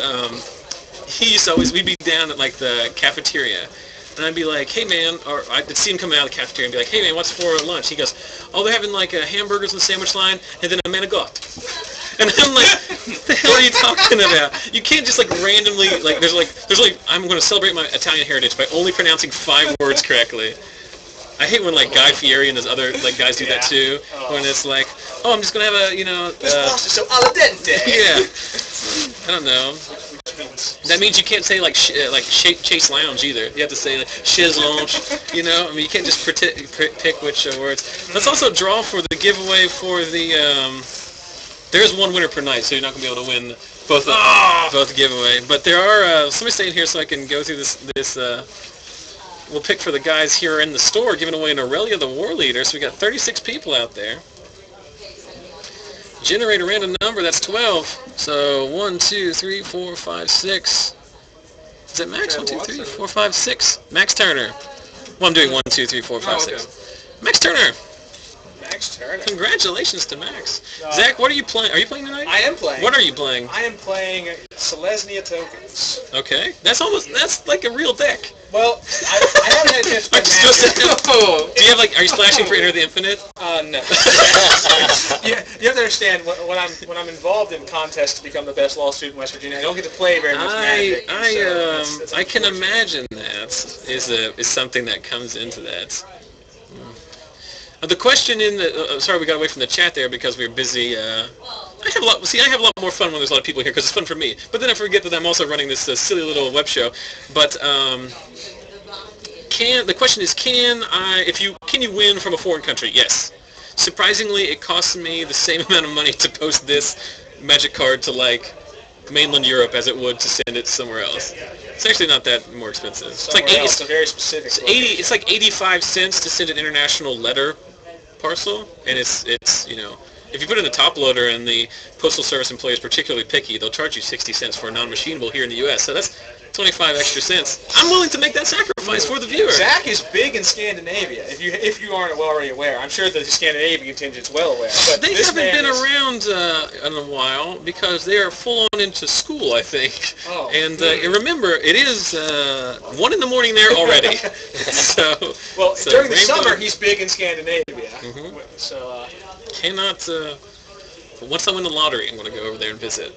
he used to always, we'd be down at like the cafeteria, and I'd be like, hey man, or I'd see him come out of the cafeteria and be like, hey man, what's for lunch? He goes, oh, they're having like hamburgers on the sandwich line, and then a manigot. And I'm like, what the hell are you talking about? You can't just like randomly, there's I'm going to celebrate my Italian heritage by only pronouncing 5 words correctly. I hate when like Guy Fieri and those other guys do that too, when it's like, oh, I'm just going to have a, This pasta is so al dente. yeah. I don't know. means. That means you can't say like Chase Lounge either. You have to say like Shiz Lounge. You know, I mean, you can't just pick which words. Let's also draw for the giveaway for the. There's one winner per night, so you're not gonna be able to win both giveaway. But there are somebody staying here, so I can go through this. We'll pick for the guys here in the store, giving away an Aurelia the War Leader. So we got 36 people out there. Generate a random number, that's 12. So 1, 2, 3, 4, 5, 6. Is that Max? 1, 2, 3, 4, 5, 6. Max Turner. Well, I'm doing 1, 2, 3, 4, 5, 6. Max Turner. Max Turner. Congratulations to Max. Zach, what are you playing? Are you playing tonight? I am playing. What are you playing? I am playing Selesnya Tokens. Okay. That's like a real deck. Well, I haven't had a chance to play Magic. Do you have are you splashing for Enter the Infinite? No. You have to understand, when I'm involved in contests to become the best law student in West Virginia, I don't get to play very much Magic. I can imagine that is something that comes into that. The question in the sorry we got away from the chat there because we were busy. I have a lot more fun when there's a lot of people here because it's fun for me. But then I forget that I'm also running this silly little web show. But the question is, can you win from a foreign country? Yes. Surprisingly, it costs me the same amount of money to post this Magic card to mainland Europe as it would to send it somewhere else. It's actually not that more expensive. It's like it's a very specific. It's like 85 cents to send an international letter parcel, and it's if you put it in the top loader and the Postal Service employee is particularly picky, they'll charge you 60 cents for a non-machinable here in the U.S. So that's 25 extra cents. I'm willing to make that sacrifice for the viewer. Zach is big in Scandinavia. If you aren't already aware, I'm sure the Scandinavian contingent's well aware. But they haven't been around in a while because they are full on into school, I think. Oh. And remember, it is 1 in the morning there already. During the summer, he's big in Scandinavia. Mm-hmm. So cannot. Once I win the lottery, I'm going to go over there and visit.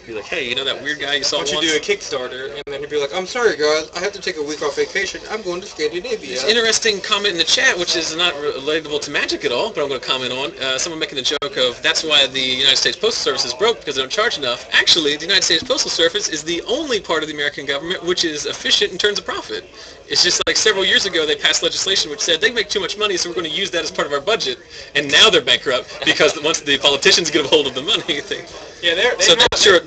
Be like, hey, you know that weird guy you saw once? Why don't you do a Kickstarter, and then you'd be like, I'm sorry, guys, I have to take a week off vacation. I'm going to Scandinavia. There's an interesting comment in the chat, which is not relatable to Magic at all, but I'm going to comment on. Someone making the joke of, that's why the United States Postal Service is broke, because they don't charge enough. Actually, the United States Postal Service is the only part of the American government which is efficient in terms of profit. It's just like several years ago, they passed legislation which said they make too much money, so we're going to use that as part of our budget. And now they're bankrupt, because once the politicians get a hold of the money,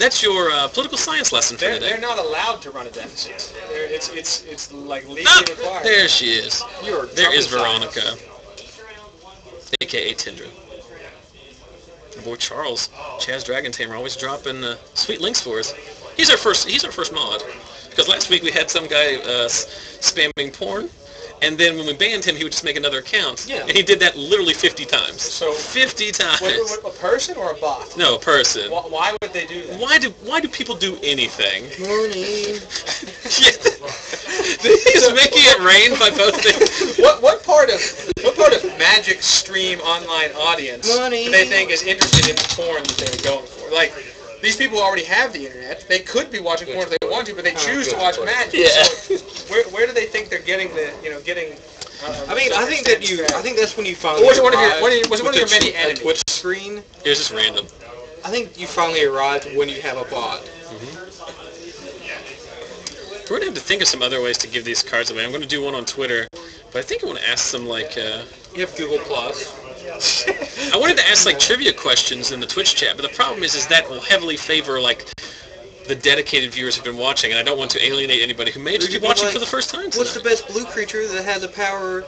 that's your political science lesson for today. They're not allowed to run a deficit. It's like legally required. There she is. There is Veronica, a.k.a. Tindra. My boy Charles, Chaz Dragon Tamer, always dropping sweet links for us. He's our first mod. Because last week we had some guy spamming porn, and then when we banned him, he would just make another account. Yeah. And he did that literally 50 times. So 50 times. A person or a bot? No, a person. Why would they do that? Why do people do anything? Morning. He's making it rain by posting. What part of Magic stream online audience do they think is interested in the porn that they were going for? Like, these people already have the internet. They could be watching porn if they want to, but they choose to watch Magic. Yeah. So where do they think they're getting the I think that's when you finally. Or was it one of your many enemies? Twitch screen. It was just random. I think you finally arrived when you have a bot. Mm-hmm. We're gonna have to think of some other ways to give these cards away. I'm gonna do one on Twitter, but I think I want to ask some You have Google Plus. I wanted to ask trivia questions in the Twitch chat, but the problem is that will heavily favor the dedicated viewers who've been watching, and I don't want to alienate anybody who may just be watching for the first time tonight. What's the best blue creature that has a power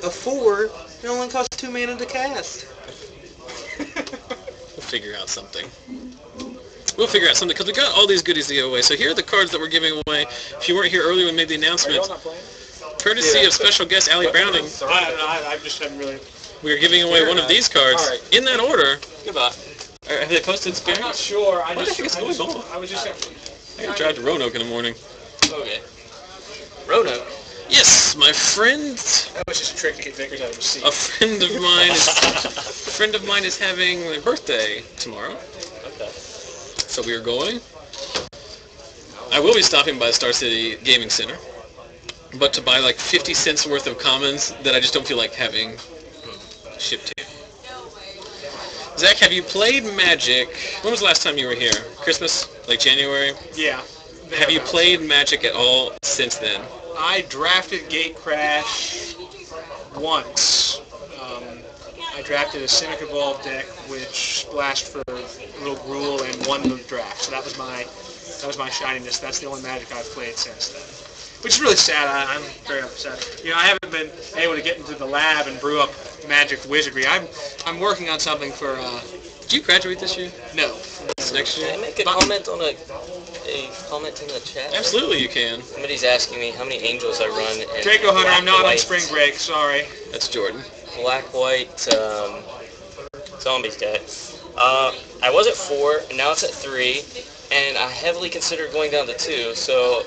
of 4 and only costs 2 mana to cast? We'll figure out something. Because we got all these goodies to give away. So here are the cards that we're giving away. If you weren't here earlier when we made the announcement, courtesy of special guest Allie Browning, I just haven't really. We are giving away one of these cards in that order. Goodbye. Have they posted Spirit? I'm not sure. I was just. I gotta drive to Roanoke in the morning. Okay. Roanoke. Yes, my friend. That was just a trick to get Vickers out of his seat. A friend of mine is having their birthday tomorrow. Okay. So we are going. I will be stopping by Star City Gaming Center, but to buy 50 cents worth of commons that I just don't feel like having shipped to. Zach, have you played Magic? When was the last time you were here? Christmas? Like January? Yeah. Have you played Magic at all since then? I drafted Gate Crash once. I drafted a Cynic Evolved deck, which splashed for Little Gruul and won the draft. So that was my shininess. That's the only Magic I've played since then. Which is really sad. I'm very upset. You know, I haven't been able to get into the lab and brew up Magic Wizardry. I'm working on something for. Did you graduate this year? No. It's next year? Can I make a comment on a comment in the chat? Absolutely, you can. Somebody's asking me how many angels I run. And Draco Hunter, I'm not on white, spring break. Sorry. That's Jordan. Black, white, zombies deck. I was at 4, and now it's at 3, and I heavily considered going down to 2, so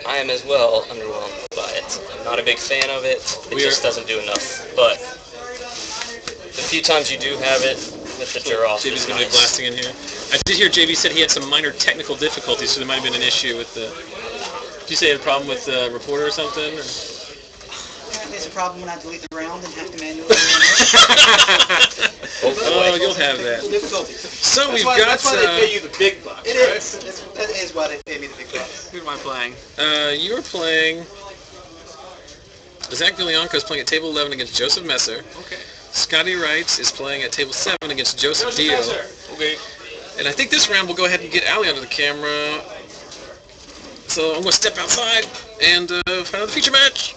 I am as well underwhelmed by it. I'm not a big fan of it. It just doesn't do enough. But the few times you do have it, with the draw off, JB's is going to be blasting in here. I did hear JB said he had some minor technical difficulties, so there might have been an issue with the... Did you say you had a problem with the reporter or something? Or? Apparently it's a problem when I delete the round and have to manually Oh, you'll have that. difficulty. So we've got... That's why they pay you the big bucks, It right? is. That is why they pay me the big bucks. Who am I playing? You're playing... Zach Vilianco is playing at table 11 against Joseph Messer. Okay. Scotty Wright is playing at table 7 against Joseph Dio. Okay. And I think this round we'll go ahead and get Ali onto the camera. So I'm going to step outside and find out the feature match.